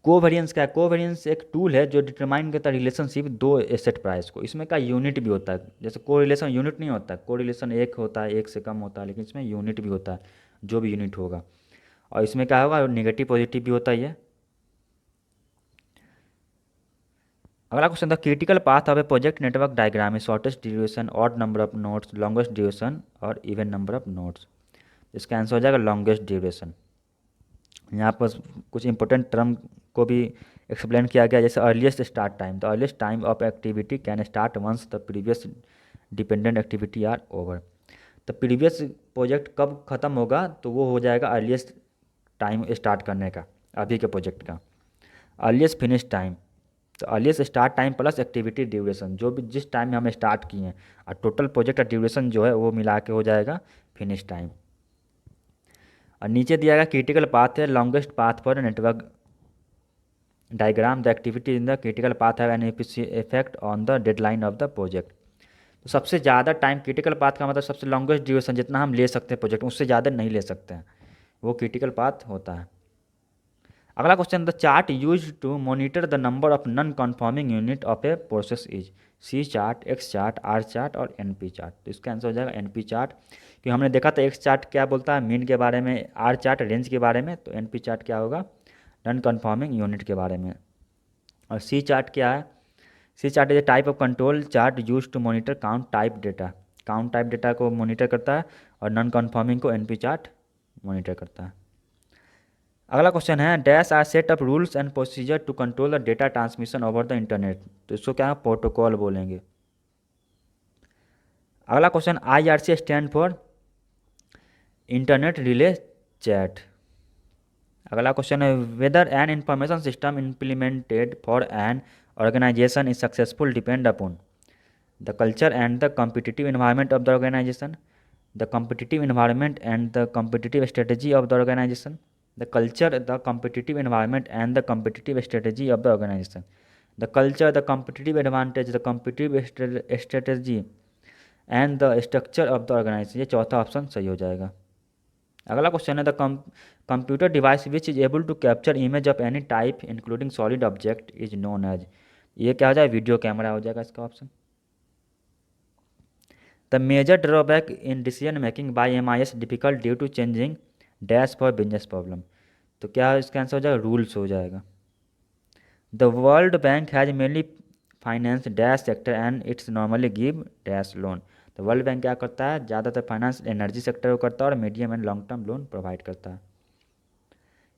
Speaker 1: कोवेरिएंस क्या है, कोवेरिएंस एक टूल है जो डिटरमाइन करता है रिलेशनशिप दो एसेट प्राइस को, इसमें क्या यूनिट भी होता है, जैसे कोरिलेशन यूनिट नहीं होता, कोरिलेशन एक होता है, एक से कम होता है, लेकिन इसमें यूनिट भी होता है, जो भी यूनिट होगा, और इसमें क्या होगा, नेगेटिव पॉजिटिव भी होता है ये। अगला क्वेश्चन था, critical path of a project network diagram में shortest duration, odd number of nodes, longest duration और इवन नंबर ऑफ नोड्स। इसका आंसर हो जाएगा लॉन्गेस्ट ड्यूरेशन। यहाँ पर कुछ इंपॉर्टेंट टर्म को भी एक्सप्लेन किया गया, जैसे earliest start time, the earliest time of activity can start once the previous dependent activity are over. तो प्रीवियस प्रोजेक्ट कब ख़त्म होगा, तो वो हो जाएगा अर्लीस्ट टाइम स्टार्ट करने का अभी के प्रोजेक्ट का। अर्लीस्ट फिनिश टाइम, तो earliest start time plus activity duration, जो भी जिस टाइम में हम स्टार्ट किए हैं, और टोटल प्रोजेक्ट का ड्यूरेशन जो है वो मिला के हो जाएगा फिनिश टाइम। और नीचे दिया गया क्रिटिकल पाथ है, longest path for network diagram the activity in the critical path have an effect on the deadline of the project. तो सबसे ज़्यादा टाइम क्रिटिकल पाथ का मतलब सबसे लॉन्गेस्ट ड्यूरेशन जितना हम ले सकते हैं प्रोजेक्ट उससे ज़्यादा नहीं ले सकते हैं, वो क्रिटिकल पाथ होता है। अगला question, the chart use to monitor the number of non conforming unit of a process is C chart, X chart, R chart और एन पी चार्ट। तो इसका आंसर हो जाएगा एन पी चार्ट, क्योंकि हमने देखा था एक्स चार्ट क्या बोलता है मीन के बारे में, आर चार्ट रेंज के बारे में, तो एन पी चार्ट क्या होगा नॉन कन्फर्मिंग यूनिट के बारे में। और सी चार्ट क्या है, C chart is a type of control chart use to monitor count type data, count type data को मॉनिटर करता है, और नॉन कन्फर्मिंग को एन पी चार्ट मॉनिटर करता है। अगला क्वेश्चन है, dash are set of rules and procedure to control the data transmission over the internet. तो इसको क्या प्रोटोकॉल बोलेंगे। अगला question, I R C stand for internet relay chat. अगला क्वेश्चन है, whether an information system implemented for an organisation is successful depend upon the culture and the competitive environment of the organisation, the competitive environment and the competitive strategy of the organization, the culture, the competitive environment and the competitive strategy of the organization, the culture, the competitive advantage, the competitive strategy and the structure of the organization। ये चौथा option सही हो जाएगा। अगला question है, the computer device which is able to capture image of any type including solid object is known as. ये क्या हो जाए वीडियो कैमरा हो जाएगा इसका option. The major drawback in decision making by MIS difficult due to changing dash for business problem। तो क्या इसका आंसर हो जाएगा रूल्स हो जाएगा। The World Bank has mainly finance dash sector and it's normally give dash loan। तो world bank क्या करता है ज़्यादातर फाइनेंस एनर्जी सेक्टर को करता है और medium and long term loan provide करता है।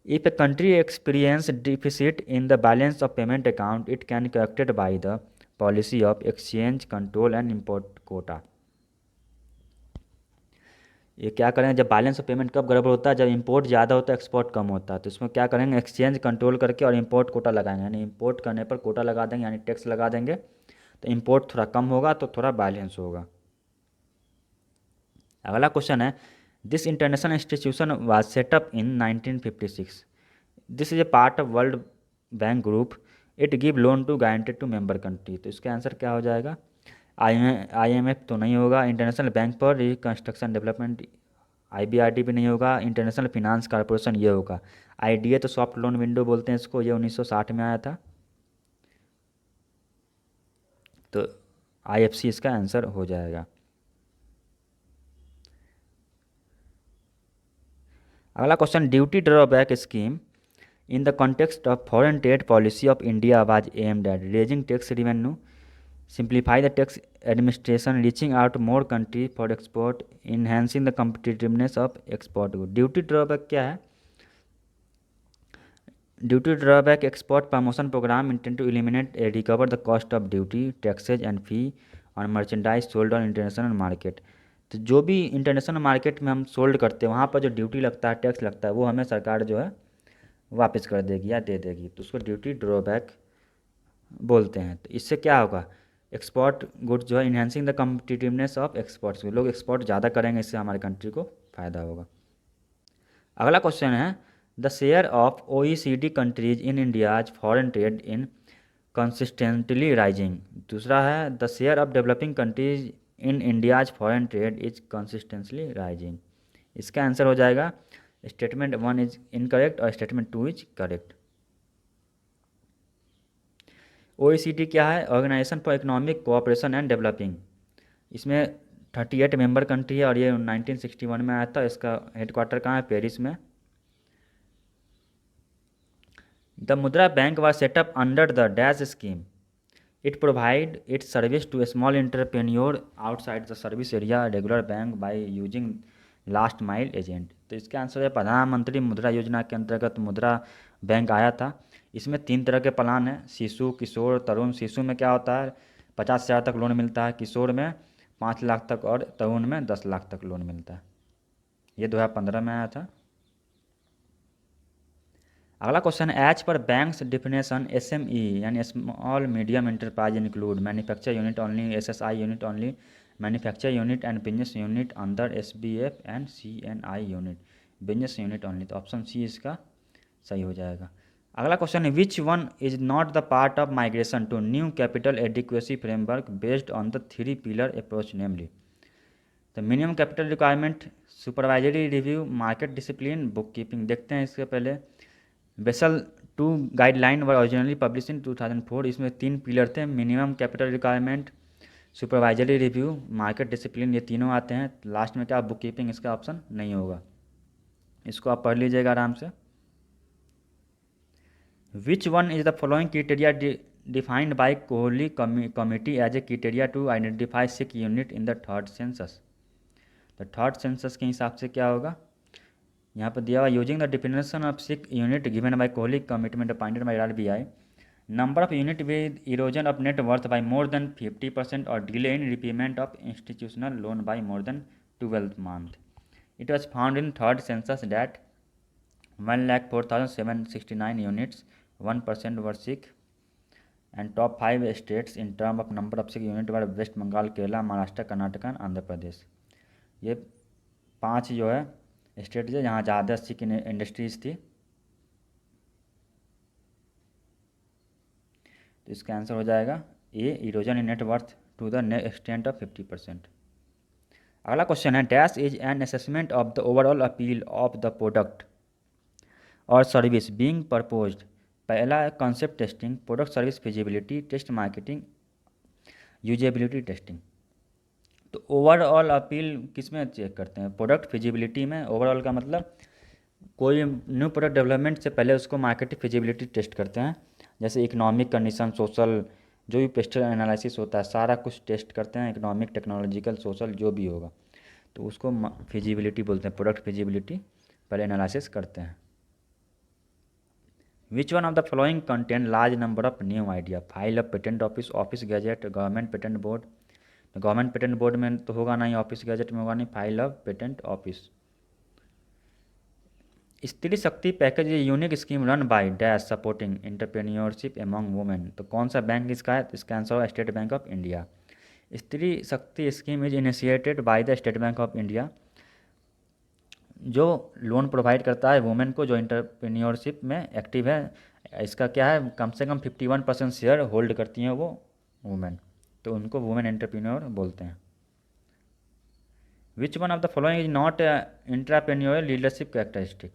Speaker 1: If a country experience deficit in the balance of payment account, it can be corrected by the policy of exchange control and import quota। ये क्या करेंगे जब बैलेंस ऑफ पेमेंट कब गड़बड़ होता है, जब इंपोर्ट ज़्यादा होता है एक्सपोर्ट कम होता है, तो इसमें क्या करेंगे एक्सचेंज कंट्रोल करके और इंपोर्ट कोटा लगाएंगे, यानी इंपोर्ट करने पर कोटा लगा देंगे यानी टैक्स लगा देंगे, तो इंपोर्ट थोड़ा कम होगा तो थोड़ा बैलेंस होगा। अगला क्वेश्चन है, this international institution was set up in 1956, this is a part of World Bank group, it give loan to guaranteed to member country. तो इसका आंसर क्या हो जाएगा IMF तो नहीं होगा, international bank for reconstruction development IBRD भी नहीं होगा, इंटरनेशनल फिनांस कॉरपोरेशन ये होगा। IDA तो सॉफ्ट लोन विंडो बोलते हैं इसको, ये 1960 में आया था, तो IFC इसका आंसर हो जाएगा। अगला question, duty drawback scheme in the context of foreign trade policy of India was aimed at raising tax revenue, simplify the tax administration, reaching out to more country for export, enhancing the competitiveness of export goods। Duty drawback क्या है, duty drawback export promotion programme intend to eliminate recover the cost of duty taxes and fee on merchandise sold on international market. तो जो भी international market में हम sold करते हैं वहाँ पर जो ड्यूटी लगता है टैक्स लगता है वो हमें सरकार जो है वापस कर देगी या दे देगी, तो उसको ड्यूटी ड्रॉबैक बोलते हैं। तो इससे क्या होगा एक्सपोर्ट गुड्स जो है enhancing the competitiveness of exports, लोग एक्सपोर्ट ज़्यादा करेंगे इससे हमारे कंट्री को फ़ायदा होगा। अगला क्वेश्चन है, the share of OECD countries in India's foreign trade in consistently rising. दूसरा है, the share of developing countries in India's foreign trade is consistently rising. इसका आंसर हो जाएगा स्टेटमेंट 1 इज इनकरेक्ट और स्टेटमेंट 2 इज करेक्ट। OECD क्या है, organisation for economic cooperation and developing, इसमें 38 member country है और ये 1961 में आया था। इसका हेडक्वार्टर कहाँ है, पेरिस में। The Mudra bank was set up under the dash scheme, it provide its service to small entrepreneur outside the service area regular bank by using last mile agent. तो इसका आंसर है प्रधानमंत्री मुद्रा योजना के अंतर्गत मुद्रा बैंक आया था। इसमें 3 तरह के प्लान हैं, शिशु, किशोर, तरुण। शिशु में क्या होता है 50,000 तक लोन मिलता है, किशोर में 5 लाख तक और तरुण में 10 लाख तक लोन मिलता है। ये 2015 में आया था। अगला question, as per banks definition SME यानी small medium enterprise include manufacture unit only, SSI unit only, manufacture unit and business unit under SBF and CNI unit, business unit only. तो ऑप्शन सी इसका सही हो जाएगा। अगला question है which one is not the part of migration to new capital adequacy framework based on the 3 pillar approach namely. तो minimum capital requirement, supervisory review, market discipline, book keeping. देखते हैं इसके पहले। Basal to guideline were originally publish in 2004। इसमें 3 pillar थे, minimum capital requirement, supervisory review, market discipline, ये तीनों आते हैं। लास्ट में क्या, बुक कीपिंग, इसका ऑप्शन नहीं होगा। इसको आप पढ़ लीजिएगा आराम से। Which one is the following criteria defined by Kohli committee as a criteria to identify sick unit in the third census. तो थर्ड सेंसस के हिसाब से क्या होगा, यहाँ पर दिया हुआ using the definition of sick unit given by Kohli commitment appointed by RBI, number of unit with erosion of net worth by more than 50% और delay in repayment of institutional loan bye more then 12 month। It was found in third census that 1,04,769 units, 1% were sick, and top 5 states in term of number of sick unit were West Bengal, Kerala, Maharashtra, Karnataka and Andhra Pradesh. ये 5 जो है state है जहाँ ज़्यादा सिक industries थी। तो इसका answer हो जाएगा A, erosion in net worth to the extent of 50%। अगला क्वेश्चन है dash is an assessment of the overall appeal of the product और सर्विस बीइंग प्रपोज्ड। पहला concept testing, product service feasibility test, marketing, usability testing. तो overall appeal किस में check करते हैं, product feasibility में। ओवरऑल का मतलब कोई न्यू प्रोडक्ट डेवलपमेंट से पहले उसको मार्केटिंग फिजिबिलिटी टेस्ट करते हैं, जैसे इकोनॉमिक कंडीशन, सोशल, जो भी पेस्टल एनालिसिस होता है सारा कुछ टेस्ट करते हैं, इकोनॉमिक, टेक्नोलॉजिकल, सोशल जो भी होगा तो उसको फिजिबिलिटी बोलते हैं, प्रोडक्ट फिजिबिलिटी पहले एनालिसिस करते हैं। विच one of the following contain large number of new idea, file of patent office, office gadget, government patent board. तो गवर्नमेंट पेटेंट बोर्ड में तो होगा नहीं, ऑफिस गैजेट में होगा नहीं, फाइल ऑफ पेटेंट ऑफिस। स्त्री शक्ति package unique scheme run by dash supporting entrepreneurship among women. तो कौन सा बैंक इसका है, इसका आंसर होगा स्टेट बैंक ऑफ इंडिया। स्त्री शक्ति scheme is initiated by the state bank of India, जो लोन प्रोवाइड करता है वुमेन को जो एंटरप्रेन्योरशिप में एक्टिव है। इसका क्या है, कम से कम 51% शेयर होल्ड करती हैं वो वुमेन, तो उनको वुमेन एंटरप्रेन्योर बोलते हैं। विच one of the following is not entrepreneur leadership characteristic.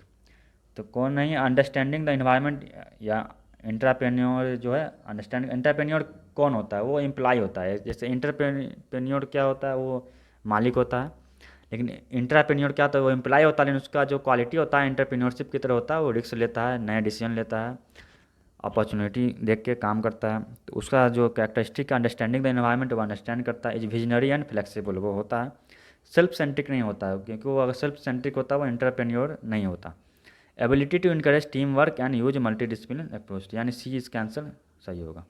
Speaker 1: तो कौन नहीं, अंडरस्टैंडिंग द इन्वायरमेंट या एंटरप्रेन्योर जो है, अंडरस्टैंड एंटरप्रेन्योर कौन होता है, वो एम्प्लॉय होता है। जैसे एंटरप्रेन्योर क्या होता है, वो मालिक होता है, लेकिन इंटरप्रेन्योर क्या होता है, वो एम्प्लॉय होता है, लेकिन उसका जो क्वालिटी होता है एंटरप्रेन्योरशिप की तरह होता है, वो रिस्क लेता है, नया डिसीजन लेता है, अपॉर्चुनिटी देख के काम करता है। तो उसका जो कैरेक्टरिस्टिक अंडरस्टैंडिंग द एनवायरनमेंट वो अंडरस्टैंड करता है, इज विजनरी एंड फ्लेक्सिबल वो होता है, सेल्फ सेंट्रिक नहीं होता है, क्योंकि वो अगर सेल्फ सेंट्रिक होता है वो एंटरप्रेन्योर नहीं होता। Ability to encourage team work and use multi discipline approach, यानी सी इसका आंसर सही होगा।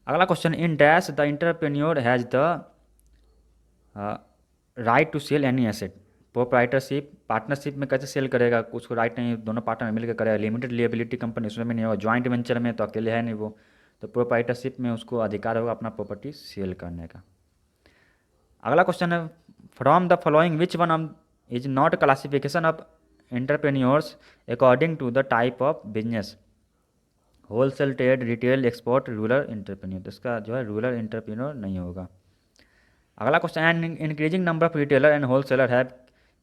Speaker 1: अगला question, in dash the entrepreneur has the right to sell any asset. Proprietorship, partnership में कैसे सेल करेगा, उसको राइट नहीं, दोनों पार्टनर मिलकर करेगा। लिमिटेड लिएबिलिटी कंपनी उसमें भी नहीं होगा, ज्वाइंट वेंचर में तो अकेले है नहीं वो, तो प्रोप्राइटरशिप में उसको अधिकार होगा अपना प्रॉपर्टी सेल करने का। अगला क्वेश्चन है, from the following which one is not classification of entrepreneurs according to the type of business, wholesale, trade, retail, export, rural entrepreneur. तो इसका जो है रूरल एंटरप्रेन्योर नहीं होगा। अगला question, an increasing number of retailer and wholesaler have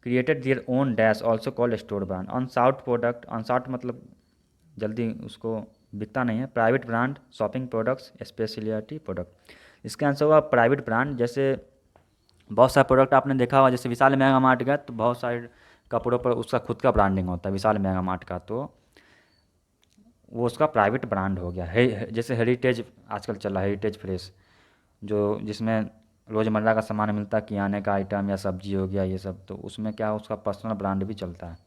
Speaker 1: created their own dash also called store brand. Unsought product, unsought मतलब जल्दी उसको बिकता नहीं है। Private brand, shopping products, speciality product. इसका आंसर होगा प्राइवेट ब्रांड। जैसे बहुत सारे प्रोडक्ट आपने देखा होगा, जैसे विशाल मेगा मार्ट का, तो बहुत सारे कपड़ों पर उसका खुद का ब्रांडिंग होता है विशाल मेगा मार्ट का, तो वो उसका प्राइवेट ब्रांड हो गया है। जैसे हेरिटेज आजकल चल रहा है, हेरिटेज फ्रेश, जो जिसमें रोज़मर्रा का सामान मिलता है, किराने का आइटम या सब्जी हो गया ये सब, तो उसमें क्या उसका पर्सनल ब्रांड भी चलता है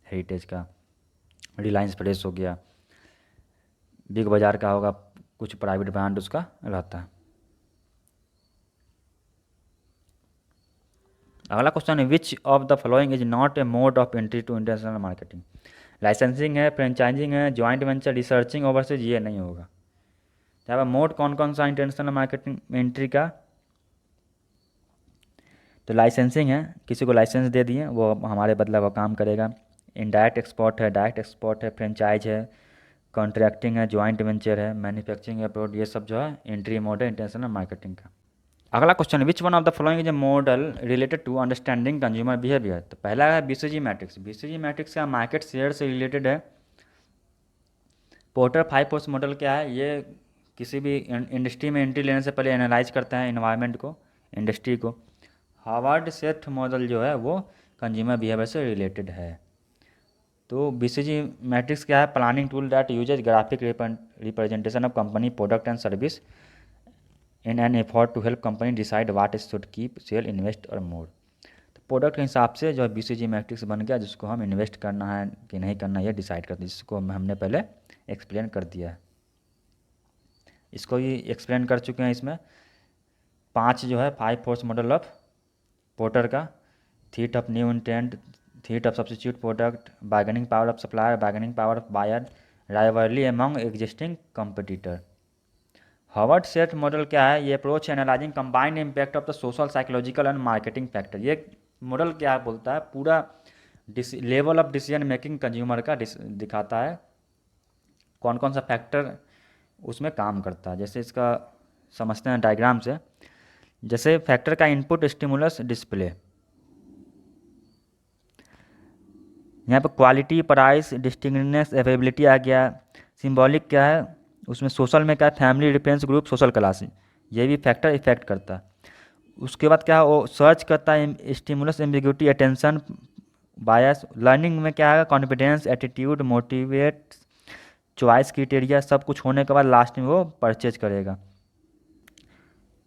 Speaker 1: हेरिटेज का। रिलायंस फ्रेश हो गया, बिग बाज़ार का होगा, कुछ प्राइवेट ब्रांड उसका रहता है। अगला क्वेश्चन है, which of the following is not a mode of entry to international marketing. Licensing है, फ्रेंचाइजिंग है, जॉइंट वेंचर, रिसर्चिंग ओवरसीज, ये नहीं होगा। यहाँ पर मोड कौन कौन सा इंटरनेशनल मार्केटिंग में एंट्री का, तो लाइसेंसिंग है, किसी को लाइसेंस दे दिए वो हमारे बदला वो काम करेगा। इनडायरेक्ट एक्सपोर्ट है, डायरेक्ट एक्सपोर्ट है, फ्रेंचाइज है, कॉन्ट्रैक्टिंग है, जॉइंट वेंचर है, मैन्युफैक्चरिंग अब्रॉड, ये सब जो है एंट्री मोड है इंटरनेशनल मार्केटिंग का। अगला question, which one of the following is a model related to understanding consumer behaviour. तो पहला है बीसीजी मैट्रिक्स। बीसीजी मैट्रिक्स का मार्केट शेयर से रिलेटेड है। पोर्टर 5 फोर्स मॉडल क्या है, ये किसी भी इंडस्ट्री में एंट्री लेने से पहले एनालाइज करता है इन्वायरमेंट को, इंडस्ट्री को। हार्वर्ड सेट मॉडल जो है वो कंज्यूमर बिहेवियर से रिलेटेड है। तो बीसीजी मैट्रिक्स क्या है, planning tool that uses graphic representation of company product and service in an effort to help company decide what is should keep sell invest or more. तो product के हिसाब से जो बीसीजी मैट्रिक्स बन गया, जिसको हम इन्वेस्ट करना है कि नहीं करना है ये डिसाइड करते हैं, जिसको हमने पहले एक्सप्लेन कर दिया है। इसको ही एक्सप्लेन कर चुके हैं। इसमें 5 जो है 5 फोर्स मॉडल ऑफ पोर्टर का, थीट ऑफ न्यू इंटेंट, थीट of substitute product, bargaining power of supplier, bargaining power of buyer, rivalry among existing competitor. Howard Sheth model क्या है, ये approach analysing combined impact of the social, psychological and marketing factor. ये model क्या बोलता है, पूरा level of decision making consumer का दिखाता है, कौन कौन सा फैक्टर उसमें काम करता है। जैसे इसका समझते हैं डायग्राम से। जैसे फैक्टर का इनपुट, स्टिमुलस, डिस्प्ले। यहाँ पर क्वालिटी, प्राइस, डिस्टिंक्टनेस, अवेलेबिलिटी आ गया। सिंबॉलिक क्या है, उसमें सोशल में क्या है, family, reference group, social class, ये भी फैक्टर इफेक्ट करता है। उसके बाद क्या है, वो सर्च करता है, स्टिमुलस, एम्बिग्यूटी, अटेंशन, बायस। लर्निंग में क्या है, confidence, attitude, motivate, choice criteria, सब कुछ होने के बाद लास्ट में वो परचेज करेगा।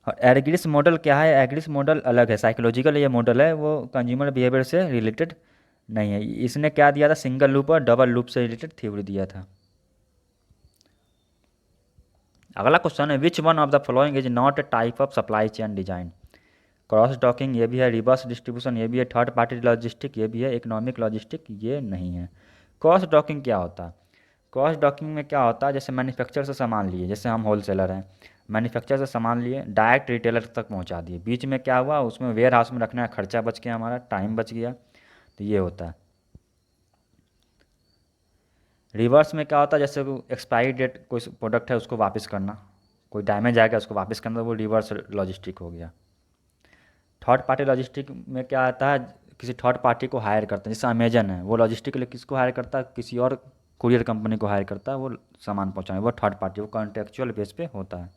Speaker 1: और एग्रिस मॉडल क्या है, एग्रिस मॉडल अलग है, साइकोलॉजिकल ये मॉडल है, वो कंज्यूमर बिहेवियर से रिलेटेड नहीं है। इसने क्या दिया था, सिंगल लूप और डबल लूप से रिलेटेड थ्योरी दिया था। अगला क्वेश्चन है, which one of the following is not A type of supply chain design. Cross docking ये भी है, रिवर्स डिस्ट्रीब्यूशन ये भी है, थर्ड पार्टी लॉजिस्टिक ये भी है, इकोनॉमिक लॉजिस्टिक ये नहीं है। क्रॉस डॉकिंग क्या होता है, क्रॉस डॉकिंग में क्या होता है, जैसे मैन्युफैक्चर से सामान लिए, जैसे हम होलसेलर हैं, मैन्युफैक्चर से सामान लिए डायरेक्ट रिटेलर तक पहुंचा दिए, बीच में क्या हुआ, उसमें वेयर हाउस में रखने का खर्चा बच गया, हमारा टाइम बच गया, तो ये होता है। रिवर्स में क्या होता है, जैसे एक्सपायरी डेट कोई प्रोडक्ट है उसको वापस करना, कोई डैमेज आएगा उसको वापस करना, वो रिवर्स लॉजिस्टिक हो गया। थर्ड पार्टी लॉजिस्टिक में क्या आता है, किसी थर्ड पार्टी को हायर करता है, जैसे अमेजन है, वो लॉजिस्टिक के लिए किसको हायर करता है, किसी और कुरियर कंपनी को हायर करता है वो सामान पहुंचाने, वो थर्ड पार्टी, वो कॉन्ट्रेक्चुअल बेस पे होता है।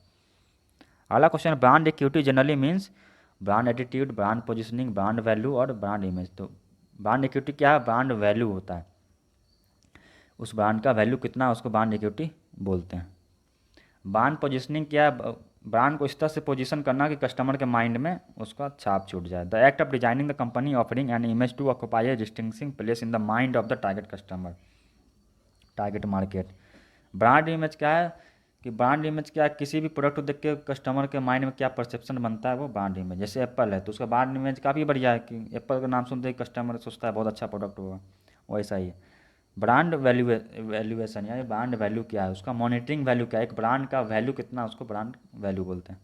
Speaker 1: अगला question, brand equity generally means brand attitude, brand positioning, brand value और ब्रांड इमेज। तो ब्रांड इक्विटी क्या है, ब्रांड वैल्यू होता है, उस ब्रांड का वैल्यू कितना है उसको ब्रांड इक्विटी बोलते हैं। ब्रांड पोजिशनिंग क्या है, ब्रांड को इस तरह से पोजीशन करना कि कस्टमर के माइंड में उसका छाप छूट जाए। The act of designing the company offering an image to occupy a distinguishing place in the mind of the target customer, target market. Brand image क्या है, कि ब्रांड इमेज क्या है, किसी भी प्रोडक्ट को देख के कस्टमर के माइंड में क्या परसेप्शन बनता है, वो ब्रांड इमेज। जैसे एप्पल है तो उसका ब्रांड इमेज काफ़ी बढ़िया है, कि एप्पल का नाम सुनते ही कस्टमर सोचता है बहुत अच्छा प्रोडक्ट होगा, वैसा ही है। ब्रांड वैल्यूएशन यानी ब्रांड वैल्यू क्या है, उसका मॉनिटरिंग वैल्यू क्या है, एक ब्रांड का वैल्यू कितना, उसको ब्रांड वैल्यू बोलते हैं।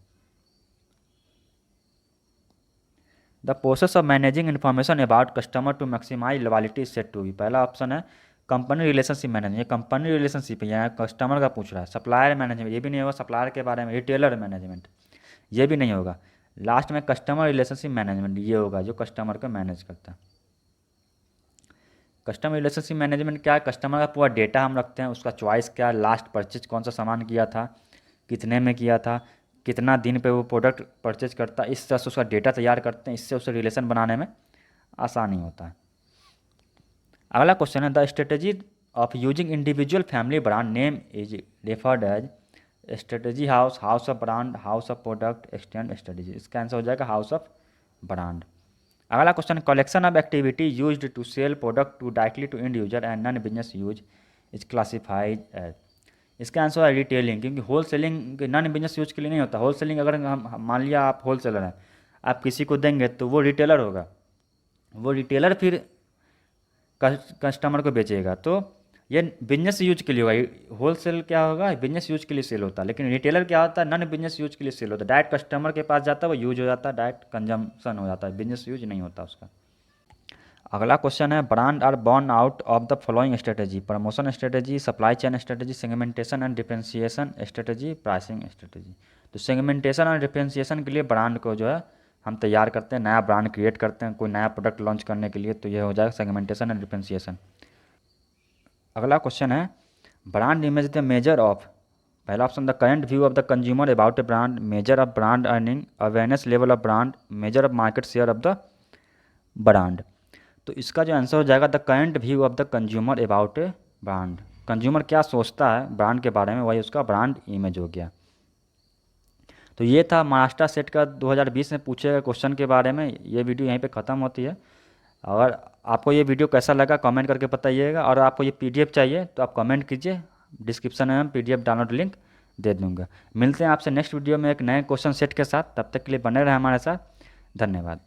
Speaker 1: The process of managing information about customer to maximise loyalty set to be. पहला ऑप्शन है कंपनी रिलेशनशिप मैनेजमेंट, ये कंपनी रिलेशनशिप है, यहाँ कस्टमर का पूछ रहा है। सप्लायर मैनेजमेंट ये भी नहीं होगा, सप्लायर के बारे में। रिटेलर मैनेजमेंट ये भी नहीं होगा। लास्ट में कस्टमर रिलेशनशिप मैनेजमेंट ये होगा, जो कस्टमर को मैनेज करता है। कस्टमर रिलेशनशिप मैनेजमेंट क्या है, कस्टमर का पूरा डेटा हम रखते हैं, उसका चॉइस क्या है, लास्ट परचेज कौन सा सामान किया था, कितने में किया था, कितना दिन पे वो प्रोडक्ट परचेज करता है, इस तरह से उसका डेटा तैयार करते हैं, इससे उसे रिलेशन बनाने में आसानी होता है। अगला क्वेश्चन है, the strategy of using individual family brand name is referred as strategy house, house of brand, house of product, extend strategy. इसका आंसर हो जाएगा हाउस ऑफ ब्रांड। अगला question, collection of activity used to sell product to directly to end user and non business use is classified as. इसका answer है retailing, क्योंकि wholesaling non business use के लिए नहीं होता। होल सेलिंग अगर हम मान लिया आप होल सेलर हैं, आप किसी को देंगे तो वो रिटेलर होगा, वो रिटेलर फिर कस्टमर को बेचेगा, तो ये बिजनेस यूज के लिए होगा। होल सेल क्या होगा, बिजनेस यूज के लिए सेल होता है, लेकिन रिटेलर क्या होता है, नॉन बिजनेस यूज के लिए सेल होता है। डायरेक्ट कस्टमर के पास जाता है, वो यूज हो जाता है, डायरेक्ट कंजम्पशन हो जाता है, बिजनेस यूज नहीं होता उसका। अगला क्वेश्चन है brand are born out of the following strategy: promotion strategy, supply chain strategy, segmentation and differentiation strategy, pricing strategy. तो सेगमेंटेशन और डिफरेंशिएशन के लिए ब्रांड को जो है हम तैयार करते हैं, नया ब्रांड क्रिएट करते हैं कोई नया प्रोडक्ट लॉन्च करने के लिए, तो यह हो जाएगा सेगमेंटेशन एंड डिफरेंशिएशन। अगला क्वेश्चन है brand image the measure of, पहला option the current view of the consumer about a brand, measure of brand earning, awareness level of brand, measure of market share of the brand. तो इसका जो answer हो जाएगा the current view of the consumer about a brand. Consumer क्या सोचता है brand के बारे में, वही उसका ब्रांड इमेज हो गया। तो ये था महाराष्ट्र सेट का 2020 में पूछे गए क्वेश्चन के बारे में। ये वीडियो यहीं पे ख़त्म होती है। अगर आपको ये वीडियो कैसा लगा कमेंट करके बताइएगा, और आपको ये पीडीएफ चाहिए तो आप कमेंट कीजिए, डिस्क्रिप्शन में पीडीएफ डाउनलोड लिंक दे दूँगा। मिलते हैं आपसे नेक्स्ट वीडियो में एक नए क्वेश्चन सेट के साथ, तब तक के लिए बने रहें हमारे साथ। धन्यवाद।